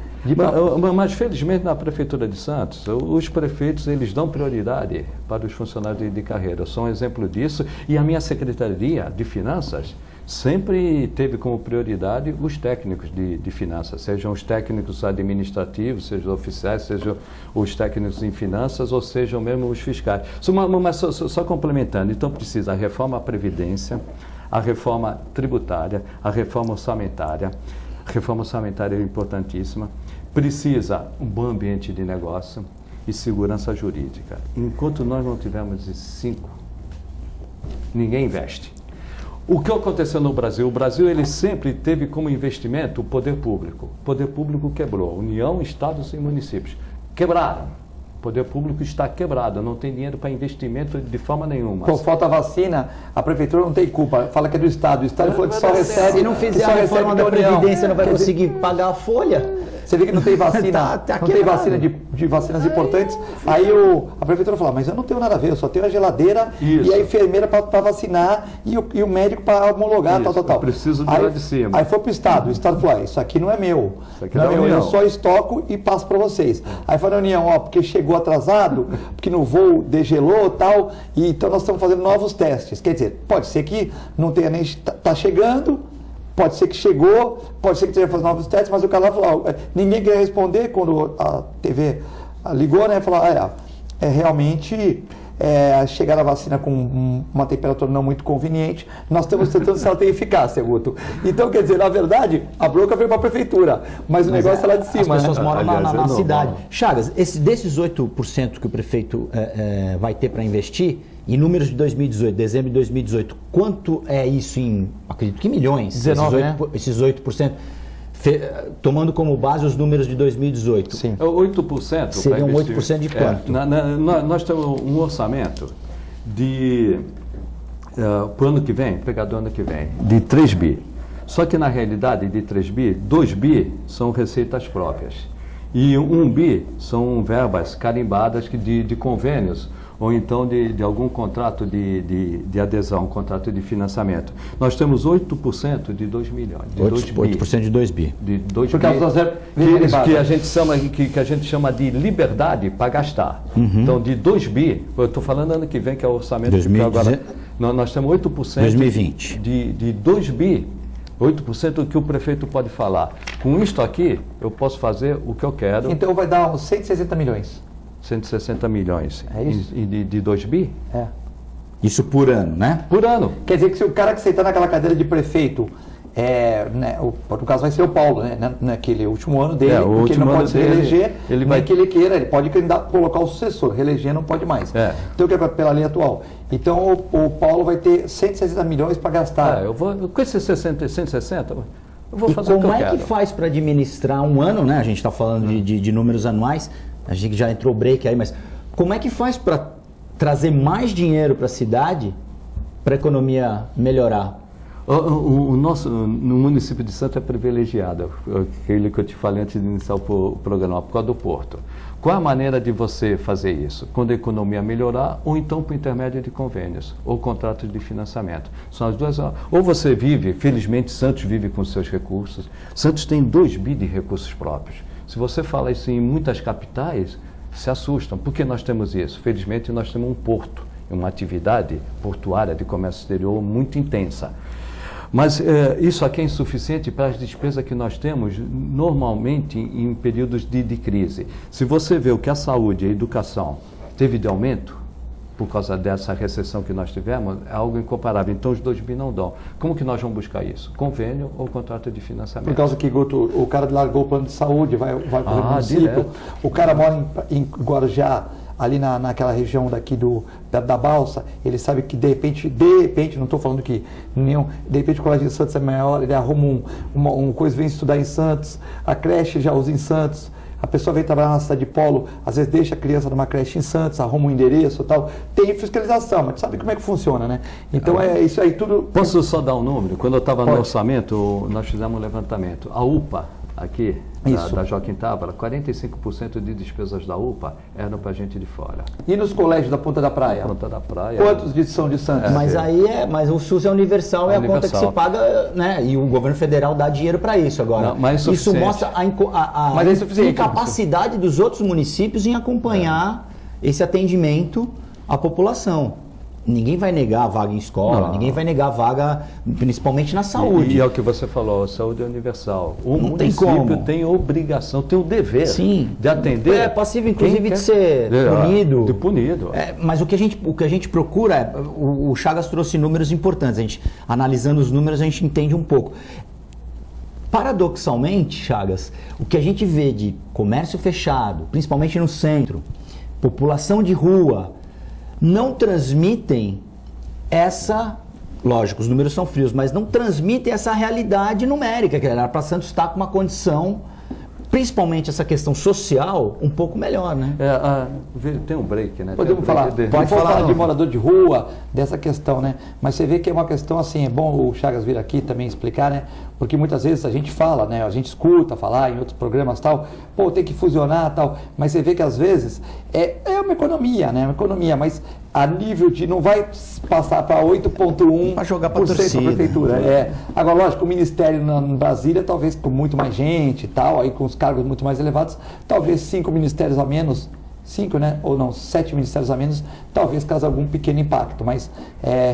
Mas felizmente na Prefeitura de Santos, os prefeitos eles dão prioridade para os funcionários de carreira. Eu sou um exemplo disso e a minha Secretaria de Finanças sempre teve como prioridade os técnicos de finanças, sejam os técnicos administrativos, sejam os oficiais, sejam os técnicos em finanças ou sejam mesmo os fiscais. Mas só complementando, então precisa a reforma à Previdência, a reforma tributária, a reforma orçamentária. A reforma orçamentária é importantíssima. Precisa um bom ambiente de negócio e segurança jurídica. Enquanto nós não tivermos esses 5, ninguém investe. O que aconteceu no Brasil? O Brasil ele sempre teve como investimento o poder público. O poder público quebrou. União, estados e municípios quebraram. O poder público está quebrado, não tem dinheiro para investimento de forma nenhuma. Por falta vacina, a prefeitura não tem culpa, fala que é do Estado. O Estado falou que só recebe. Se não fizer a reforma da Previdência, não vai conseguir pagar a folha. Você vê que não tem vacina, não tem vacina de vacinas importantes. Aí a prefeitura fala, mas eu não tenho nada a ver, eu só tenho a geladeira e a enfermeira para vacinar e o médico para homologar, tal. Eu preciso de lá de cima. Aí foi para o Estado falou, isso aqui não é meu. Isso aqui não é meu, eu só estoco e passo para vocês. Aí foi na União, porque chegou atrasado, porque no voo degelou e tal, e então nós estamos fazendo novos testes. Quer dizer, pode ser que não tenha nem... Está chegando... Pode ser que chegou, pode ser que tenha feito novos testes, mas o cara lá falou, ninguém queria responder quando a TV ligou, né? Falou, realmente chegar a vacina com uma temperatura não muito conveniente, nós estamos tentando se ela tem eficácia, Guto. Então, quer dizer, na verdade, a bronca veio para a prefeitura, mas o negócio é lá de cima. As pessoas moram na cidade. Chagas, desses 8% que o prefeito vai ter para investir, em números de 2018, dezembro de 2018, quanto é isso em, acredito que milhões? 19, esses 8%, tomando como base os números de 2018. Sim. 8%. Seriam 8% de quanto? Nós temos um orçamento para o ano que vem, pegado do ano que vem, de 3 bi. Só que na realidade de 3 bi, 2 bi são receitas próprias. E 1 bi são verbas carimbadas de convênios, ou então de algum contrato de adesão, um contrato de financiamento. Nós temos 8% de 2 milhões. 8% de 2 bi. De 2 Porque bi, que a gente chama de liberdade para gastar. Então, de 2 bi, eu estou falando ano que vem, que é o orçamento 2019, que agora, nós temos 8% 2020. de 2 bi, 8% do que o prefeito pode falar. Com isto aqui, eu posso fazer o que eu quero. Então vai dar uns 160 milhões. 160 milhões. É isso? De 2 bi? É. Isso por ano, né? Por ano. Quer dizer que se o cara que sentar naquela cadeira de prefeito, né, no caso vai ser o Paulo, né, naquele último ano dele, porque ele não pode se reeleger, nem que ele queira, ele pode colocar o sucessor, reeleger não pode mais. Então, que é pela lei atual. Então, o Paulo vai ter 160 milhões para gastar. Eu vou, com esses 160, eu vou fazer o que eu quero. E como é que faz para administrar um ano, né? A gente está falando de números anuais, a gente já entrou break aí, mas como é que faz para trazer mais dinheiro para a cidade para a economia melhorar? O nosso, no município de Santos é privilegiado, aquele que eu te falei antes de iniciar o programa, por causa do porto. Qual é a maneira de você fazer isso? Quando a economia melhorar, ou então por intermédio de convênios, ou contratos de financiamento. São as duas. Ou você vive, felizmente Santos vive com seus recursos. Santos tem 2 bi de recursos próprios. Se você fala isso em muitas capitais, se assustam. Por que nós temos isso? Felizmente nós temos um porto, uma atividade portuária de comércio exterior muito intensa. Mas isso aqui é insuficiente para as despesas que nós temos normalmente em períodos de crise. Se você vê o que a saúde e a educação teve de aumento, por causa dessa recessão que nós tivemos, é algo incomparável. Então os 2 bi não dão. Como que nós vamos buscar isso? Convênio ou contrato de financiamento? Por causa que, Guto, o cara largou o plano de saúde, vai para o município, direto. O cara mora em Guarujá, ali naquela região daqui da Balsa, ele sabe que de repente, não estou falando que de repente o colégio de Santos é maior, ele arruma uma coisa, vem estudar em Santos, a creche já usa em Santos, a pessoa vem trabalhar na cidade de Polo, às vezes deixa a criança numa creche em Santos, arruma um endereço e tal, tem fiscalização, mas tu sabe como é que funciona, né? Então é isso aí tudo... Posso só dar um número? Quando eu estava no orçamento, nós fizemos um levantamento. A UPA, aqui, da Joaquim Távora, 45% de despesas da UPA eram para gente de fora. E nos colégios da Ponta da Praia? Ponta da Praia. Quantos são de Santos? Mas o SUS é universal, é a conta que se paga, né? E o governo federal dá dinheiro para isso agora. Não, mas isso mostra a incapacidade dos outros municípios em acompanhar esse atendimento à população. Ninguém vai negar a vaga em escola, ninguém vai negar a vaga, principalmente na saúde. E é o que você falou, a saúde é universal. O município tem obrigação, tem o dever de atender. É passivo, inclusive, de ser punido. De punido. Mas o que a gente procura, o Chagas trouxe números importantes. Analisando os números, a gente entende um pouco. Paradoxalmente, Chagas, o que a gente vê de comércio fechado, principalmente no centro, população de rua, não transmitem lógico, os números são frios, mas não transmitem essa realidade numérica, que era para Santos estar com uma condição, principalmente essa questão social, um pouco melhor, né? Tem um break, né? Podemos falar, pode falar de morador de rua, dessa questão, né? Mas você vê que é uma questão assim, é bom o Chagas vir aqui também explicar, né? Porque muitas vezes a gente fala, né? A gente escuta falar em outros programas tal, tem que fusionar tal, mas você vê que às vezes é uma economia, né? Uma economia, mas a nível de não vai passar para 8,1% para jogar para a prefeitura. Agora, lógico, o ministério em Brasília, talvez com muito mais gente e tal, aí com os cargos muito mais elevados, talvez 5 ministérios a menos, 5, né? Ou não, 7 ministérios a menos, talvez cause algum pequeno impacto, mas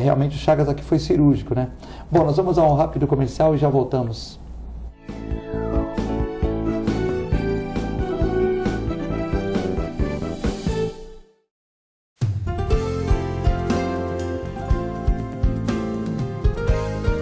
realmente o Chagas aqui foi cirúrgico, né? Bom, nós vamos a um rápido comercial e já voltamos.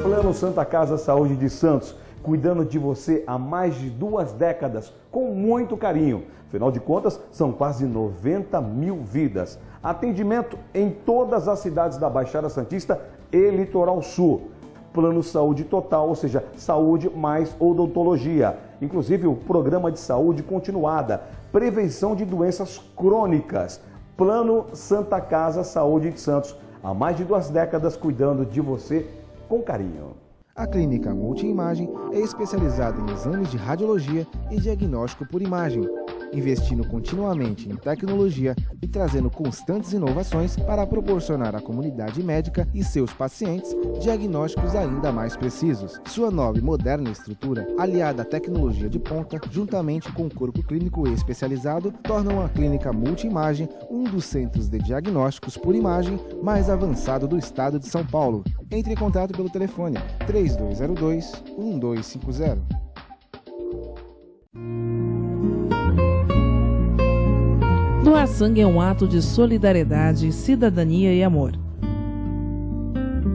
Plano Santa Casa Saúde de Santos, cuidando de você há mais de 2 décadas, com muito carinho. Afinal de contas, são quase 90 mil vidas. Atendimento em todas as cidades da Baixada Santista e Litoral Sul. Plano Saúde Total, ou seja, saúde mais odontologia. Inclusive o programa de saúde continuada, prevenção de doenças crônicas. Plano Santa Casa Saúde de Santos, há mais de 2 décadas cuidando de você com carinho. A Clínica Multiimagem é especializada em exames de radiologia e diagnóstico por imagem. investindo continuamente em tecnologia e trazendo constantes inovações para proporcionar à comunidade médica e seus pacientes diagnósticos ainda mais precisos. Sua nova e moderna estrutura, aliada à tecnologia de ponta, juntamente com o corpo clínico especializado, tornam a clínica Multimagem um dos centros de diagnósticos por imagem mais avançado do estado de São Paulo. Entre em contato pelo telefone 3202-1250. Doar sangue é um ato de solidariedade, cidadania e amor.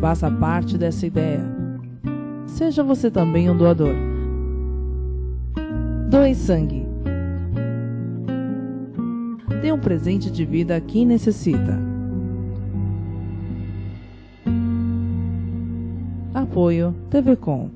Faça parte dessa ideia. Seja você também um doador. Doe sangue. Dê um presente de vida a quem necessita. Apoio TV Com.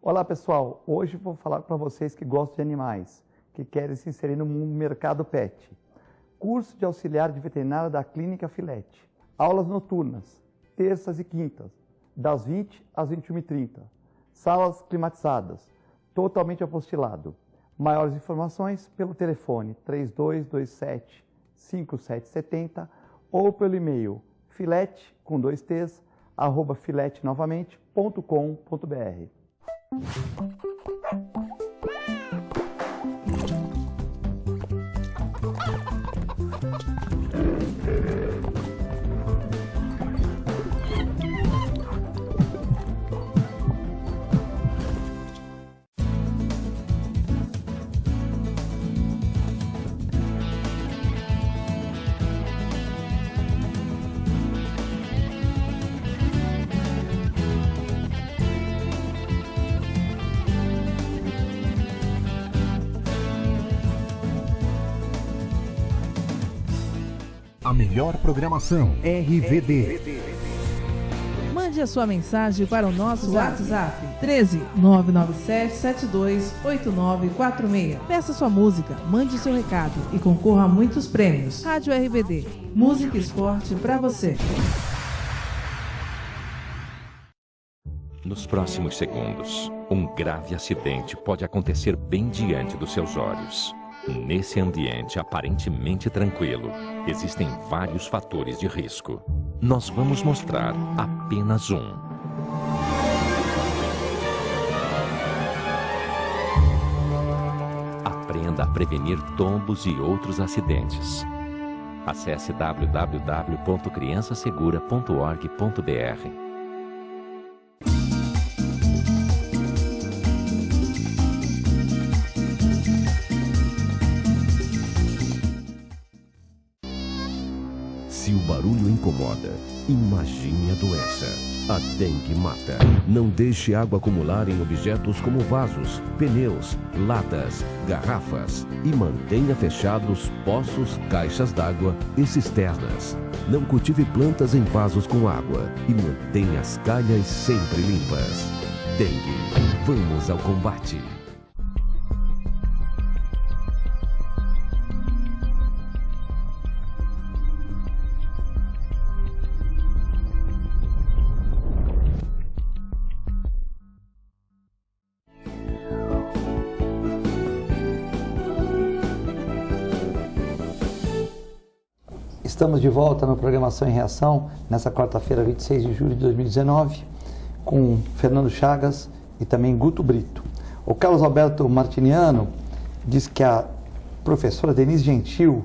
Olá pessoal, hoje vou falar para vocês que gostam de animais, que querem se inserir no mercado pet. Curso de auxiliar de veterinário da Clínica Filete. Aulas noturnas, terças e quintas, das 20 às 21h30. Salas climatizadas, totalmente apostilado. Maiores informações pelo telefone 3227-5770 ou pelo e-mail filete, com 2 t's, @filetenovamente.com.br. A melhor programação RVD. Mande a sua mensagem para o nosso WhatsApp 13 997 72 8946. Peça sua música, mande seu recado e concorra a muitos prêmios. Rádio RVD, música e esporte para você. Nos próximos segundos, um grave acidente pode acontecer bem diante dos seus olhos. Nesse ambiente aparentemente tranquilo, existem vários fatores de risco. Nós vamos mostrar apenas um. Aprenda a prevenir tombos e outros acidentes. Acesse www.criançasegura.org.br. Se o barulho incomoda, imagine a doença. A dengue mata. Não deixe água acumular em objetos como vasos, pneus, latas, garrafas e mantenha fechados poços, caixas d'água e cisternas. Não cultive plantas em vasos com água e mantenha as calhas sempre limpas. Dengue. Vamos ao combate. Estamos de volta no Programação em Reação, nessa quarta-feira, 26 de julho de 2019, com Fernando Chagas e também Guto Brito. O Carlos Alberto Martiniano diz que a professora Denise Gentil,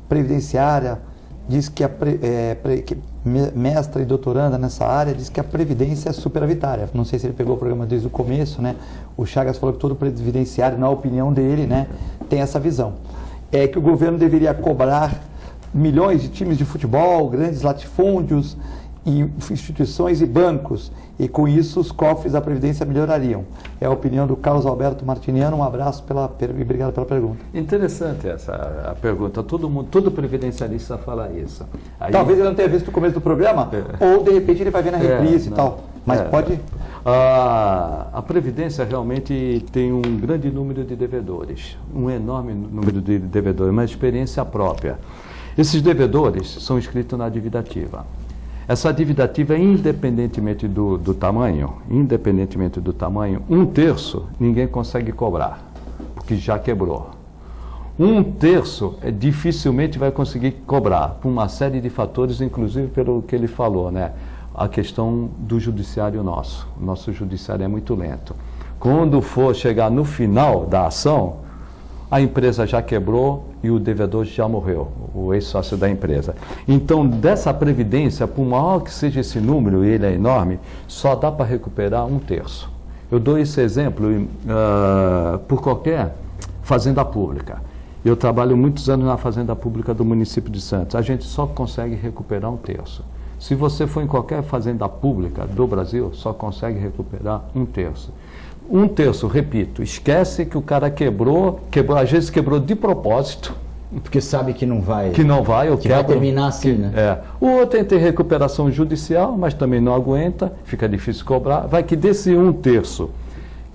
previdenciária, diz que mestra e doutoranda nessa área, diz que a previdência é superavitária. Não sei se ele pegou o programa desde o começo, né? O Chagas falou que todo previdenciário, na opinião dele, né, tem essa visão. É que o governo deveria cobrar milhões de times de futebol, grandes latifúndios, e instituições e bancos, e com isso os cofres da Previdência melhorariam. É a opinião do Carlos Alberto Martiniano. Um abraço e obrigado pela pergunta. Interessante a pergunta. Todo previdencialista fala isso. Aí, talvez ele não tenha visto o começo do programa, ou de repente ele vai ver na reprise e tal. Mas pode... A Previdência realmente tem um grande número de devedores, um enorme número de devedores, uma experiência própria. Esses devedores são inscritos na dívida ativa. Essa dívida ativa, independentemente do tamanho, 1/3 ninguém consegue cobrar, porque já quebrou. 1/3 dificilmente vai conseguir cobrar, por uma série de fatores, inclusive pelo que ele falou, né? A questão do judiciário nosso. O nosso judiciário é muito lento. Quando for chegar no final da ação, a empresa já quebrou e o devedor já morreu, o ex-sócio da empresa. Então, dessa previdência, por maior que seja esse número, e ele é enorme, só dá para recuperar 1/3. Eu dou esse exemplo por qualquer fazenda pública. Eu trabalho muitos anos na fazenda pública do município de Santos. A gente só consegue recuperar 1/3. Se você for em qualquer fazenda pública do Brasil, só consegue recuperar 1/3. 1/3, repito, esquece que o cara quebrou, às vezes quebrou de propósito. Porque sabe que não vai. Ou que vai terminar assim, né? O outro tem recuperação judicial, mas também não aguenta, fica difícil cobrar. Vai que desse 1/3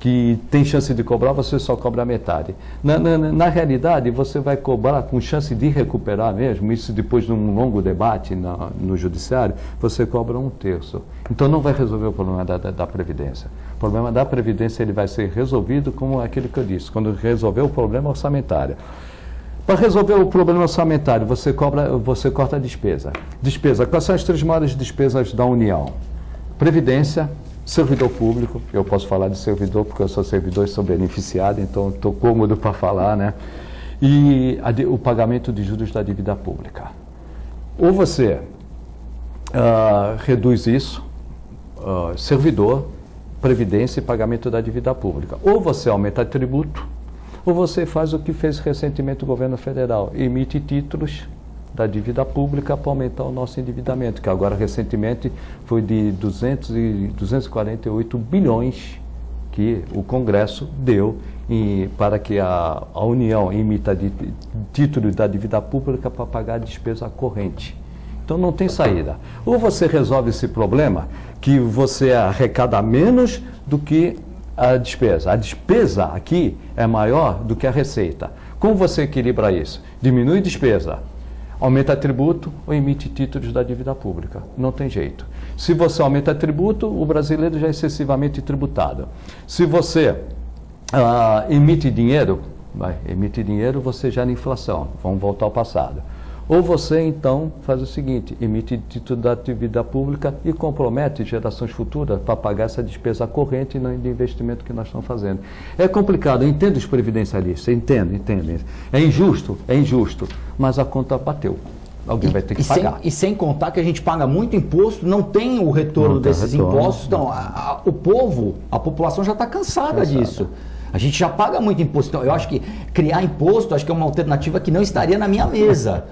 que tem chance de cobrar, você só cobra metade. Na realidade, você vai cobrar com chance de recuperar mesmo, isso depois de um longo debate no judiciário, você cobra 1/3. Então não vai resolver o problema da Previdência. O problema da Previdência ele vai ser resolvido como aquilo que eu disse, quando resolver o problema orçamentário. Para resolver o problema orçamentário, você corta a despesa. Quais são as 3 maiores despesas da União? Previdência, servidor público, eu posso falar de servidor porque eu sou servidor e sou beneficiado, então estou cômodo para falar, né? E o pagamento de juros da dívida pública. Ou você reduz isso, servidor, previdência e pagamento da dívida pública. Ou você aumenta tributo, ou você faz o que fez recentemente o governo federal, emite títulos da dívida pública para aumentar o nosso endividamento, que agora recentemente foi de 248 bilhões que o Congresso deu para que a União emita títulos da dívida pública para pagar a despesa corrente. Então não tem saída. Ou você resolve esse problema, que você arrecada menos do que a despesa. A despesa aqui é maior do que a receita. Como você equilibra isso? Diminui despesa, aumenta tributo ou emite títulos da dívida pública. Não tem jeito. Se você aumenta tributo, o brasileiro já é excessivamente tributado. Se você emite dinheiro, você gera inflação. Vamos voltar ao passado. Ou você, então, faz o seguinte, emite título da dívida pública e compromete gerações futuras para pagar essa despesa corrente e não de investimento que nós estamos fazendo. É complicado, eu entendo os previdencialistas, entendo. É injusto, mas a conta bateu. Alguém vai ter que pagar. Sem contar que a gente paga muito imposto, não tem o retorno desses impostos. Então, o povo, a população já está cansada disso. A gente já paga muito imposto. Então, eu acho que criar imposto, acho que é uma alternativa que não estaria na minha mesa.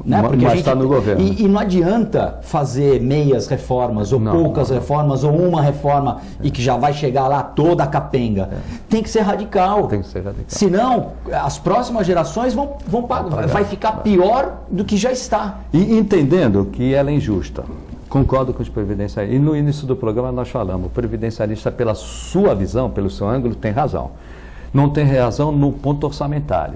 Né? Porque mas está no governo. E não adianta fazer meias reformas, ou poucas reformas, ou uma reforma, e que já vai chegar lá toda a capenga. Tem que ser radical. Senão, as próximas gerações vão pagar. Vai ficar pior do que já está. E entendendo que ela é injusta. Concordo com os previdencialistas. E no início do programa nós falamos, o previdencialista, pela sua visão, pelo seu ângulo, tem razão. Não tem razão no ponto orçamentário.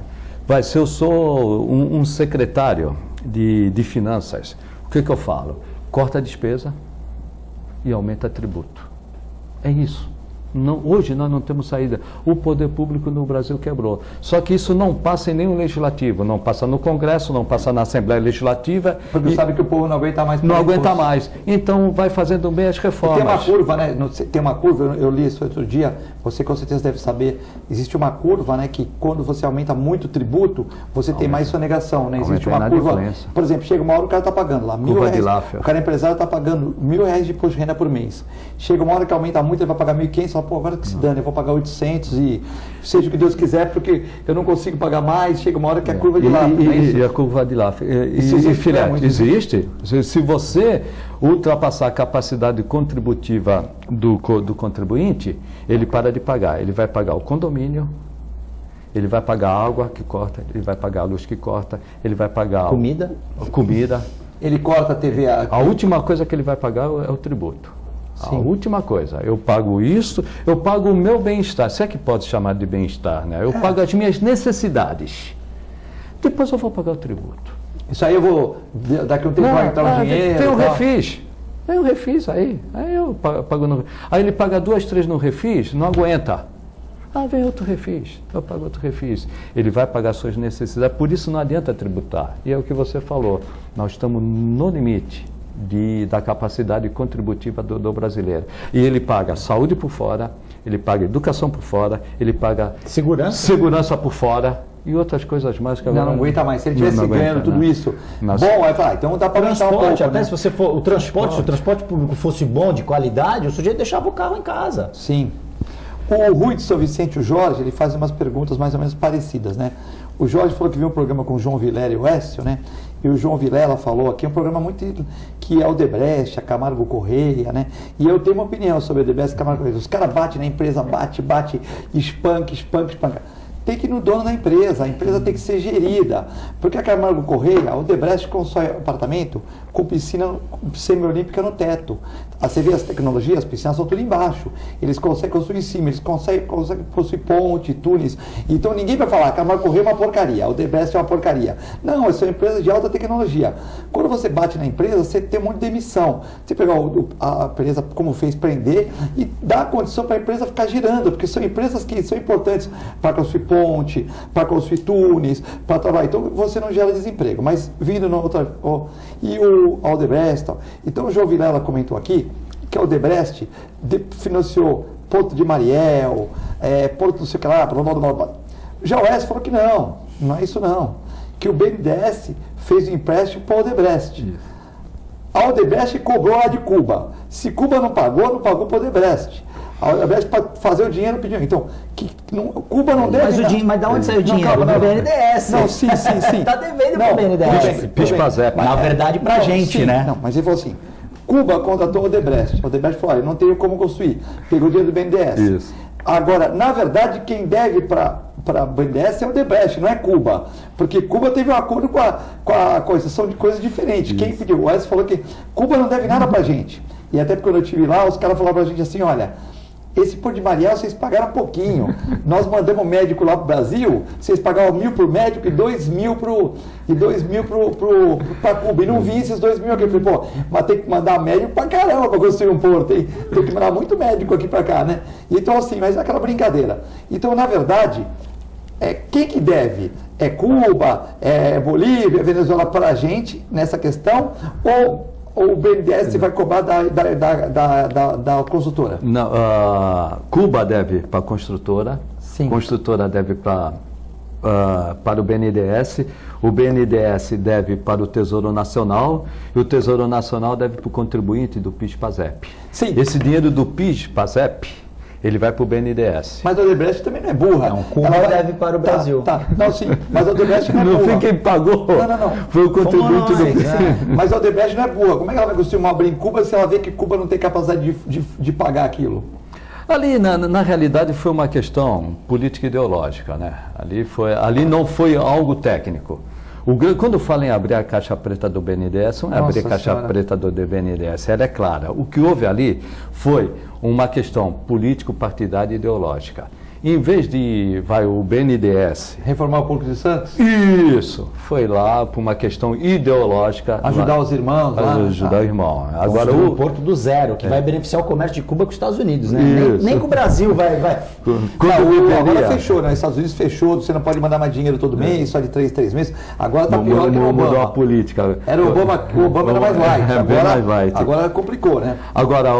Se eu sou um secretário de finanças, o que eu falo? Corta a despesa e aumenta tributo. É isso. Hoje nós não temos saída. O poder público no Brasil quebrou. Só que isso não passa em nenhum legislativo, não passa no Congresso, não passa na Assembleia Legislativa. Porque sabe que o povo não aguenta mais. Não aguenta mais. Então vai fazendo bem as reformas. Tem uma curva, né? Tem uma curva, eu li isso outro dia, você com certeza deve saber, existe uma curva, né? Que quando você aumenta muito o tributo, você tem mais sonegação, né? Existe uma curva, por exemplo, chega uma hora o cara está pagando lá R$1.000, o cara empresário está pagando R$1.000 de imposto de renda por mês. Chega uma hora que aumenta muito, ele vai pagar R$1.500, fala, pô, agora que se dane, eu vou pagar 800 e seja o que Deus quiser, porque eu não consigo pagar mais, chega uma hora que a curva de Laffer. E a curva de Laffer. Existe. Se você, ultrapassar a capacidade contributiva do contribuinte, ele para de pagar. Ele vai pagar o condomínio, ele vai pagar a água que corta, ele vai pagar a luz que corta, ele vai pagar Comida. comida. Ele corta a TV. A última coisa que ele vai pagar é o tributo. A última coisa. Eu pago isso, eu pago o meu bem-estar. Se é que pode chamar de bem-estar, né? Eu pago as minhas necessidades. Depois eu vou pagar o tributo. Isso aí eu vou, daqui a um tempo vai entrar um dinheiro. Tem um refis. Tem um refis aí. Aí eu pago no... Aí ele paga 2, 3 no refis, não aguenta. Vem outro refis, eu pago outro refis. Ele vai pagar suas necessidades, por isso não adianta tributar. E é o que você falou, nós estamos no limite da capacidade contributiva do brasileiro. E ele paga saúde por fora, ele paga educação por fora, ele paga segurança por fora e outras coisas mais que agora não aguenta mais. Se ele estivesse ganhando tudo isso, Nossa. bom, aí fala, então dá para aumentar um pouco, até né? se você for se o transporte público fosse bom, de qualidade, o sujeito deixava o carro em casa. Sim. O Rui de São Vicente, o Jorge, ele faz umas perguntas mais ou menos parecidas, né? O Jorge falou que viu um programa com o João Vilela e o Écio, né? E o João Vilela falou aqui, é um programa muito que é o Odebrecht, a Camargo Correia, né? E eu tenho uma opinião sobre o Odebrecht e Camargo Correia. Os caras batem na empresa, bate, espanca. Tem que ir no dono da empresa, a empresa tem que ser gerida. Porque a Camargo Correia, a Odebrecht constrói apartamento com piscina semiolímpica no teto. Você vê as tecnologias, as piscinas são tudo embaixo. Eles conseguem construir em cima, eles conseguem construir ponte, túneis. Então ninguém vai falar que a Camargo Correia é uma porcaria, a Odebrecht é uma porcaria. Não, são empresas de alta tecnologia. Quando você bate na empresa, você tem um monte de demissão. Você pegar a empresa, como fez, prender e dar a condição para a empresa ficar girando, porque são empresas que são importantes para construir ponte, para construir túneis, para trabalhar. Então você não gera desemprego. Mas vindo na outra... e o Odebrecht, tal. Então o João Vilela comentou aqui que a Odebrecht financiou Porto de Mariel, Porto do sei que lá, blá, blá, blá, blá. Já o Écio falou que não é isso não. Que o BNDES fez um empréstimo para a Odebrecht. Isso. A Odebrecht cobrou lá de Cuba. Se Cuba não pagou para o Odebrecht. A Odebrecht para fazer o dinheiro pediu. Então, Cuba não deve. Mas da onde saiu o dinheiro? Do BNDES. Não, sim. Está devendo para o BNDES. PIS/PASEP. Na verdade, para a gente, né? Não, mas ele falou assim: Cuba contratou o Odebrecht. O Odebrecht falou: olha, não tenho como construir. Pegou o dinheiro do BNDES. Isso. Agora, na verdade, quem deve para o BNDES é o Odebrecht, não é Cuba. Porque Cuba teve um acordo com a coisa, são de coisas diferentes. Isso. Quem pediu? O Écio falou que Cuba não deve nada para a gente. E até porque quando eu estive lá, os caras falaram para a gente assim: olha, esse Porto de Mariel vocês pagaram pouquinho. Nós mandamos um médico lá para o Brasil, vocês pagavam 1.000 para o médico e 2.000 para Cuba. E não vi esses 2.000 aqui. Eu falei, pô, mas tem que mandar médico para caramba para construir um porto. Tem que mandar muito médico aqui para cá, né? Então assim, mas é aquela brincadeira. Então, na verdade, quem que deve? É Cuba, é Bolívia, é Venezuela para a gente nessa questão? Ou o BNDES vai cobrar da construtora? Não, Cuba deve para a construtora, Sim. Construtora deve para o o BNDES deve para o Tesouro Nacional e o Tesouro Nacional deve para o contribuinte do PIS/PASEP. Sim. Esse dinheiro do PIS/PASEP, ele vai para o BNDES. Mas a Odebrecht também não é burra. Não, Cuba deve para o Brasil. Não, sim, mas a Odebrecht não é burra. Não foi quem pagou. Não. Foi o contribuinte do PIS. Mas a Odebrecht não é burra. Como é que ela vai construir uma obra em Cuba se ela vê que Cuba não tem capacidade de pagar aquilo? Ali, na realidade, foi uma questão política ideológica, né? Ali não foi algo técnico. Quando fala em abrir a caixa preta do BNDES, não é abrir a caixa preta do BNDES, ela é clara. O que houve ali foi uma questão político-partidária e ideológica. Em vez de o BNDES... Reformar o Porto de Santos? Isso! Foi lá por uma questão ideológica. Ajudar os irmãos lá. Ajudar o irmão. Agora o Porto do Zero, que vai beneficiar o comércio de Cuba com os Estados Unidos, né? Nem com o Brasil vai... Agora fechou, né? Os Estados Unidos fechou, você não pode mandar mais dinheiro todo mês, só de 3 mês. Agora está pior que o Obama. Mudou a política. Era o Obama era mais light. Agora complicou, né? Agora,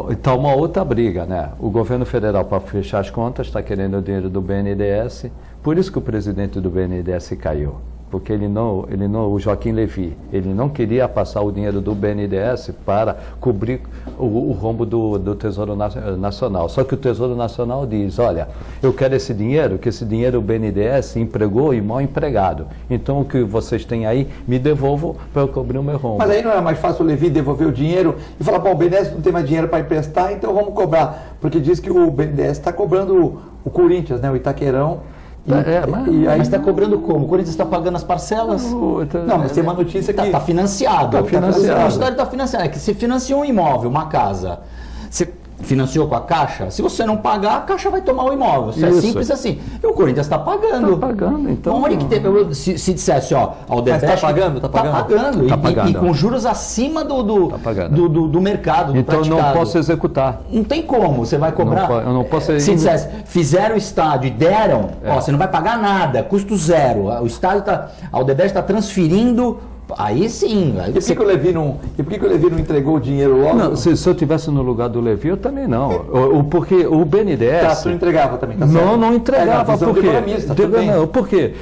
está uma outra briga, né? O governo federal, para fechar as contas, está querendo o dinheiro do BNDES, por isso que o presidente do BNDES caiu. porque o Joaquim Levy, ele não queria passar o dinheiro do BNDES para cobrir o rombo do Tesouro Nacional. Só que o Tesouro Nacional diz, olha, eu quero esse dinheiro, que esse dinheiro o BNDES empregou e mal empregado. Então o que vocês têm aí, me devolvam para eu cobrir o meu rombo. Mas aí não era mais fácil o Levy devolver o dinheiro e falar, bom, o BNDES não tem mais dinheiro para emprestar, então vamos cobrar. Porque diz que o BNDES está cobrando o Corinthians, né, o Itaquerão. Mas está cobrando como? O Corinthians está pagando as parcelas? Não, mas tem uma notícia que... Está financiado. Está financiado. A cidade está financiada. É que se financiou um imóvel, uma casa, você financiou com a Caixa, se você não pagar, a Caixa vai tomar o imóvel. Isso é simples assim. E o Corinthians está pagando. Está pagando, então... Onde que teve, se dissesse, ó, ao Debest... Mas está pagando? Está pagando. Tá pagando. E com juros acima do mercado, do então praticado. Não posso executar. Não tem como, você vai cobrar. Eu não posso... Se dissesse, fizeram o estádio e deram, ó, você não vai pagar nada, custo zero. O estádio a Odebrecht está transferindo, aí sim. Aí E por que o Levy não entregou o dinheiro logo? Não, se eu estivesse no lugar do Levy, eu também não. Porque o BNDES... Tá, você não entregava também, tá não, certo? não entregava. Por quê? Não, por quê?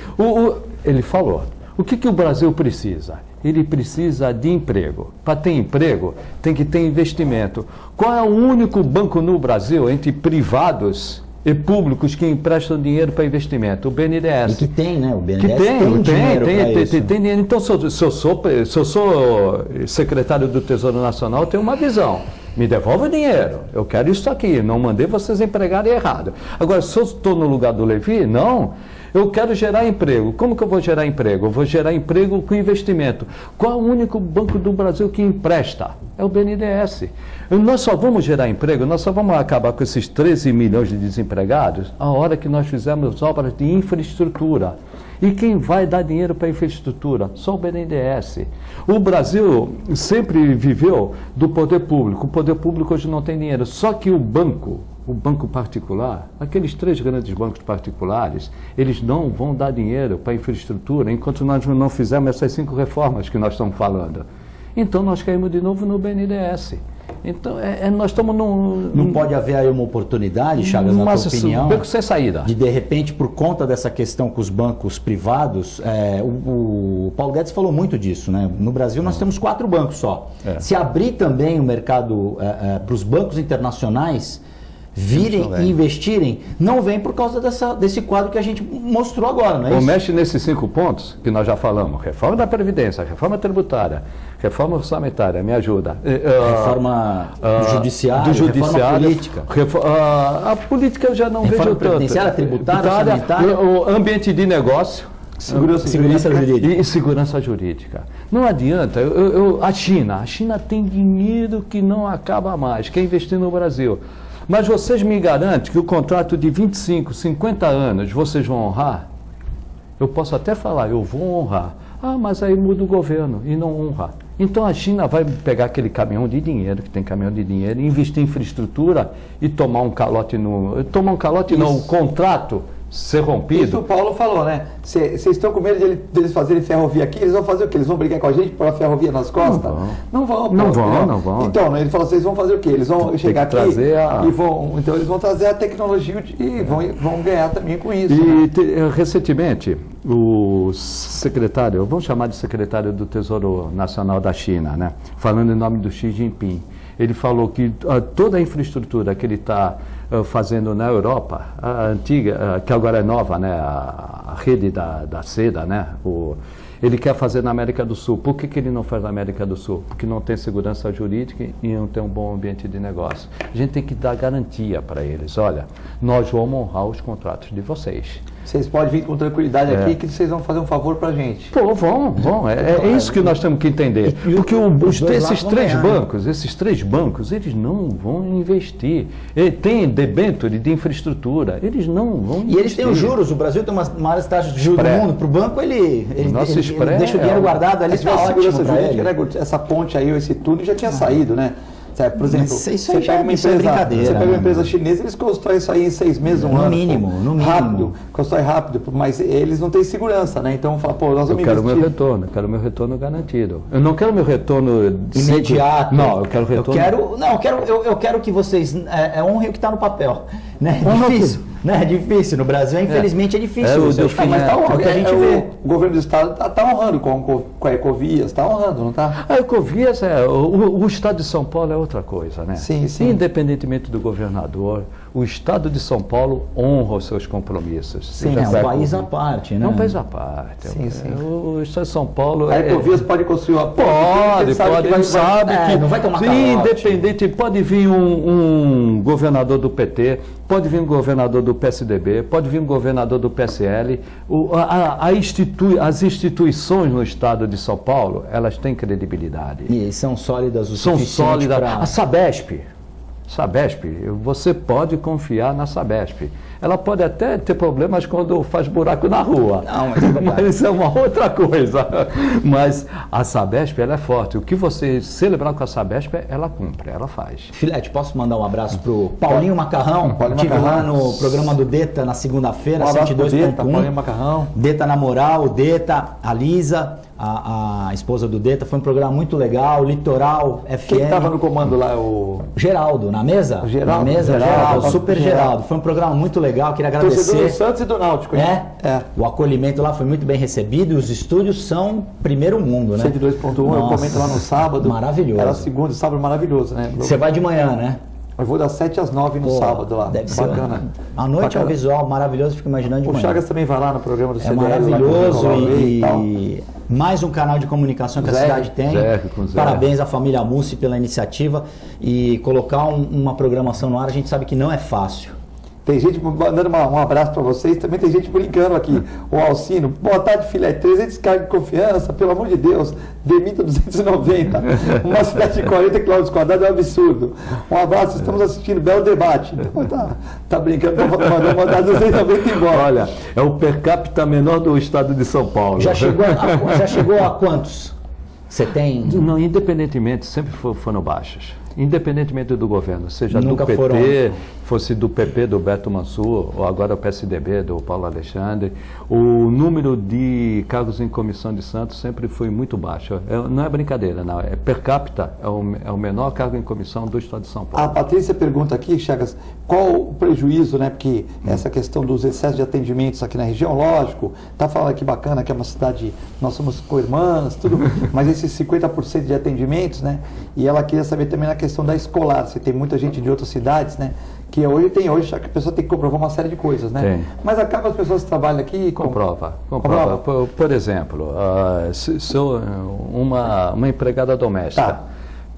Ele falou, o que o Brasil precisa? Ele precisa de emprego. Para ter emprego, tem que ter investimento. Qual é o único banco no Brasil, entre privados e públicos, que emprestam dinheiro para investimento? O BNDES. E que tem, né? O BNDES tem dinheiro. Então, se eu sou secretário do Tesouro Nacional, eu tenho uma visão. Me devolve o dinheiro. Eu quero isso aqui. Não mandei vocês empregarem errado. Agora, se eu estou no lugar do Levy, não. Eu quero gerar emprego. Como que eu vou gerar emprego? Eu vou gerar emprego com investimento. Qual é o único banco do Brasil que empresta? É o BNDES. Nós só vamos gerar emprego, nós só vamos acabar com esses 13 milhões de desempregados a hora que nós fizermos obras de infraestrutura. E quem vai dar dinheiro para a infraestrutura? Só o BNDES. O Brasil sempre viveu do poder público. O poder público hoje não tem dinheiro. Só que o banco particular, aqueles 3 grandes bancos particulares, eles não vão dar dinheiro para a infraestrutura enquanto nós não fizermos essas 5 reformas que nós estamos falando. Então nós caímos de novo no BNDES. Então nós estamos num... Não pode haver aí uma oportunidade, Chagas, na tua opinião, beco sem saída. de repente, por conta dessa questão com os bancos privados, o Paulo Guedes falou muito disso, né? No Brasil nós temos 4 bancos só. Se abrir também o mercado para os bancos internacionais virem e investirem, não vem por causa desse quadro que a gente mostrou agora, não é isso? Mexe nesses 5 pontos que nós já falamos: reforma da Previdência, reforma tributária, reforma orçamentária, me ajuda. Reforma do judiciário, reforma política. A política eu já não vejo tanto. Reforma previdenciária, tributária, orçamentária. O ambiente de negócio. Segurança jurídica. E segurança jurídica. Não adianta. A China tem dinheiro que não acaba mais, quer investir no Brasil. Mas vocês me garantem que o contrato de 25, 50 anos vocês vão honrar? Eu posso até falar, eu vou honrar. Mas aí muda o governo e não honra. Então a China vai pegar aquele caminhão de dinheiro, que tem caminhão de dinheiro, investir em infraestrutura e tomar um calote o contrato ser rompido. Isso o Paulo falou, né? Vocês estão com medo deles fazerem ferrovia aqui? Eles vão fazer o quê? Eles vão brigar com a gente por a ferrovia nas costas? Não vão. Não vão. Então, ele falou, vocês vão fazer o quê? Eles vão chegar aqui e vão... Então, eles vão trazer a tecnologia e vão ganhar também com isso. E recentemente, o secretário, vamos chamar de secretário do Tesouro Nacional da China, né? Falando em nome do Xi Jinping, ele falou que toda a infraestrutura que ele está fazendo na Europa, a antiga, que agora é nova, né, a rede da seda, né, ele quer fazer na América do Sul. Por que ele não faz na América do Sul? Porque não tem segurança jurídica e não tem um bom ambiente de negócio. A gente tem que dar garantia para eles. Olha, nós vamos honrar os contratos de vocês. Vocês podem vir com tranquilidade aqui que vocês vão fazer um favor para a gente. Vão. É isso que nós temos que entender. Porque esses três bancos, eles não vão investir. Tem debênture de infraestrutura, eles não vão investir. E eles têm os juros, o Brasil tem uma maiores taxas de juros do mundo. Para o banco, ele deixa o dinheiro guardado ali, está ótimo para ele. Essa ponte aí, esse túnel já tinha saído, né? Por exemplo, você pega uma empresa chinesa, eles constroem isso aí em 6 meses, um ano. No mínimo. Rápido, constrói rápido, mas eles não têm segurança, né? Então, fala, nós vamos investir. Eu quero meu retorno garantido. Eu não quero meu retorno imediato. Não, eu quero retorno. Eu quero que vocês honrem o que está no papel. Né? Né? É difícil. No Brasil, infelizmente, é difícil. Mas está honrando. A gente vê. O governo do estado está honrando com a Ecovias, está honrando, não está? A Ecovias o estado de São Paulo é outra coisa, né? Sim, sim. Independentemente do governador, o estado de São Paulo honra os seus compromissos. Sim, é um país à parte, né? É um país à parte. Sim, sim. O estado de São Paulo... A Ecovias pode construir uma Pode, sabe que não vai tomar independente, pode vir um governador do PT, pode vir um governador do PSDB, pode vir um governador do PSL. As instituições no estado de São Paulo, elas têm credibilidade. E são sólidas o São sólidas. Pra... A Sabesp, você pode confiar na Sabesp. Ela pode até ter problemas quando faz buraco na rua. Não, mas isso é uma outra coisa. Mas a Sabesp, ela é forte. O que você celebrar com a Sabesp, ela cumpre, ela faz. Filete, posso mandar um abraço pro Paulinho Macarrão? Estive lá no programa do Deta na segunda-feira, 102.1. Paulinho Macarrão. Deta na Moral, o Deta, a Lisa, a esposa do Deta. Foi um programa muito legal, Litoral FM. Quem estava no comando lá? O Geraldo, na mesa? Geraldo, na mesa, Geraldo, super Geraldo. Foi um programa muito legal, queria agradecer. Torcedor do Santos e do Náutico, hein? O acolhimento lá foi muito bem recebido e os estúdios são primeiro mundo, né? 102.1, eu comento lá no sábado. Maravilhoso. Era segunda, sábado maravilhoso, né? Você vai de manhã, né? Eu vou das 7 às 9 no sábado lá. Deve ser bacana. À noite é um visual maravilhoso, fico imaginando de manhã. O Chagas também vai lá no programa do CDL. É maravilhoso e mais um canal de comunicação que a cidade tem. Parabéns à família Mussi pela iniciativa e colocar uma programação no ar, a gente sabe que não é fácil. Tem gente mandando um abraço para vocês, também tem gente brincando aqui. O Alcino, boa tarde, Filete, 300 cargos de confiança, pelo amor de Deus, demita 290. Uma cidade de 40 km quadrados é um absurdo. Um abraço, estamos assistindo, belo debate. Então, tá brincando, mandando mandar 290 embora. Olha, é o per capita menor do estado de São Paulo. Já chegou a quantos? Você tem? Não, independentemente, sempre foram baixas. Independentemente do governo, seja Nunca do PT, foram... fosse do PP, do Beto Mansur, ou agora o PSDB, do Paulo Alexandre, o número de cargos em comissão de Santos sempre foi muito baixo. Não é brincadeira, não. É per capita, é o menor cargo em comissão do estado de São Paulo. A Patrícia pergunta aqui, Chagas, qual o prejuízo, né? Porque essa questão dos excessos de atendimentos aqui na região, lógico, tá falando aqui bacana que é uma cidade, nós somos co-irmãs, tudo, mas esses 50% de atendimentos, né? E ela queria saber também na questão da escolar, se tem muita gente de outras cidades, né? Que hoje já que a pessoa tem que comprovar uma série de coisas, né? Tem. Mas acaba as pessoas que trabalham aqui... Comprova. Por exemplo, sou uma empregada doméstica,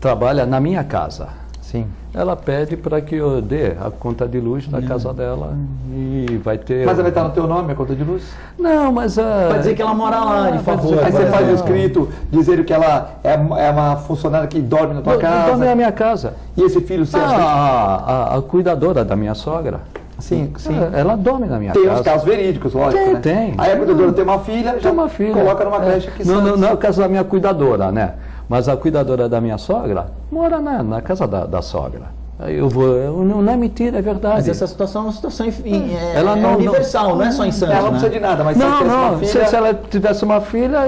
trabalha na minha casa. Sim. Ela pede para que eu dê a conta de luz da casa dela e vai ter... Mas ela vai estar no teu nome, a conta de luz? Não, mas... Vai dizer que ela mora lá, de favor. Aí você faz o escrito, dizendo que ela é uma funcionária que dorme na tua casa. Dorme na minha casa. E esse filho seu? A cuidadora da minha sogra. Sim, sim. Ela dorme na minha casa. Tem uns casos verídicos, lógico, né? Tem. Aí a cuidadora tem uma filha, coloca numa creche aqui. Não é o caso da minha cuidadora, né? Mas a cuidadora da minha sogra mora na casa da sogra. Não é mentira, é verdade. Mas essa situação é uma situação universal, não é só em Santos. Ela não precisa de nada, mas se ela tivesse uma filha,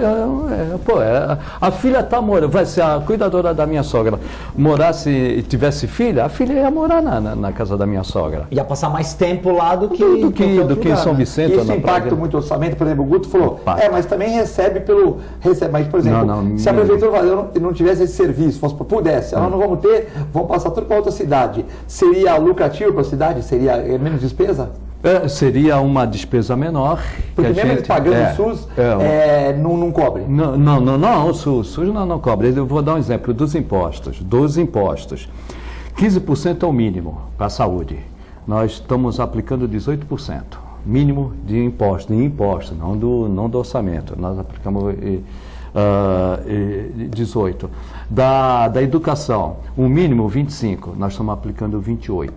a filha está morando. Se a cuidadora da minha sogra morasse e tivesse filha, a filha ia morar na casa da minha sogra. Ia passar mais tempo lá do que em São Vicente. Isso impacta muito o orçamento, por exemplo, o Guto falou, mas também recebe, mas por exemplo, se a prefeitura não tivesse esse serviço, pudesse, nós não vamos ter, vamos passar tudo para outra cidade. Seria lucrativo para a cidade? Seria menos despesa? Seria uma despesa menor. Porque mesmo eles pagando o SUS, não cobre? Não, o SUS não cobre. Eu vou dar um exemplo dos impostos. 15% é o mínimo para a saúde. Nós estamos aplicando 18%. Mínimo de imposto, não do orçamento. Nós aplicamos 18%. Da educação, o mínimo 25%, nós estamos aplicando 28%.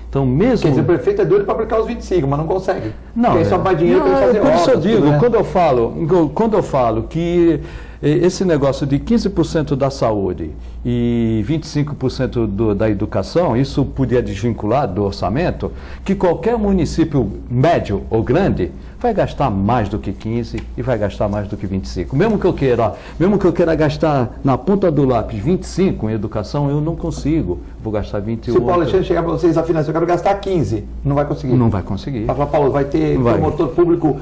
Então, mesmo... Quer dizer, o prefeito é doido para aplicar os 25%, mas não consegue. Não, tem só mais dinheiro para fazer obras. Por isso eu digo, né? quando eu falo que esse negócio de 15% da saúde e 25% da educação, isso podia desvincular do orçamento, que qualquer município médio ou grande vai gastar mais do que 15 e vai gastar mais do que 25. Mesmo que eu queira gastar na ponta do lápis 25 em educação, eu não consigo. Vou gastar 28. Se o Paulo Alexandre chegar para vocês a finança, eu quero gastar 15, não vai conseguir. Não vai conseguir. Vai falar, Paulo, vai ter um motor público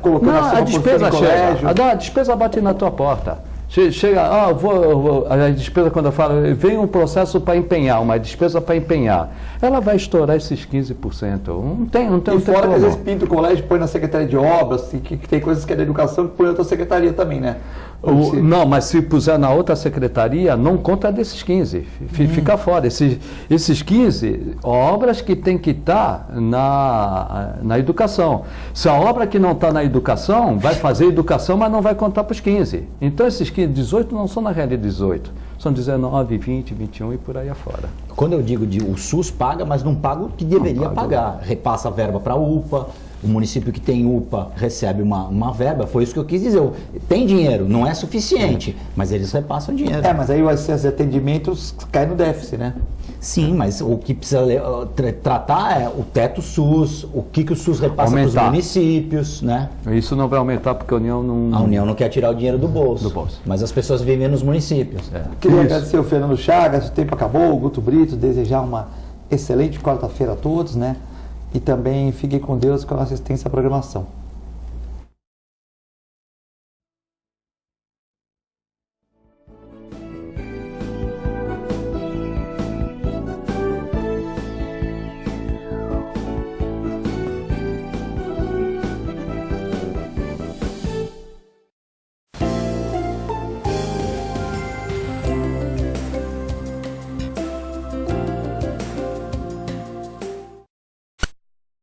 colocando não, a despesa chega. A despesa bate na tua porta. Chega, a despesa, quando eu falo, vem um processo para empenhar, uma despesa para empenhar, ela vai estourar esses 15%. Não tem e fora que às vezes pinta o colégio, põe na Secretaria de Obras, que tem coisas que é da educação, que põe na outra secretaria também, né? Não, mas se puser na outra secretaria, não conta desses 15, fica fora. Esses 15, obras que tem que estar na educação. Se a obra que não está na educação, vai fazer educação, mas não vai contar para os 15. Então esses 15, 18 não são na realidade 18, são 19, 20, 21 e por aí afora. Quando eu digo o SUS paga, mas não paga o que deveria pagar. Repassa a verba para a UPA. O município que tem UPA recebe uma verba, foi isso que eu quis dizer. Tem dinheiro, não é suficiente, mas eles repassam dinheiro. Mas aí esses atendimentos caem no déficit, né? Sim, mas o que precisa tratar é o teto SUS, o que o SUS repassa para os municípios, né? Isso não vai aumentar porque a União não... A União não quer tirar o dinheiro do bolso. Mas as pessoas vivem nos municípios. Queria agradecer o Fernando Chagas, o tempo acabou, o Guto Brito, desejar uma excelente quarta-feira a todos, né? E também fiquem com Deus com a assistência à programação.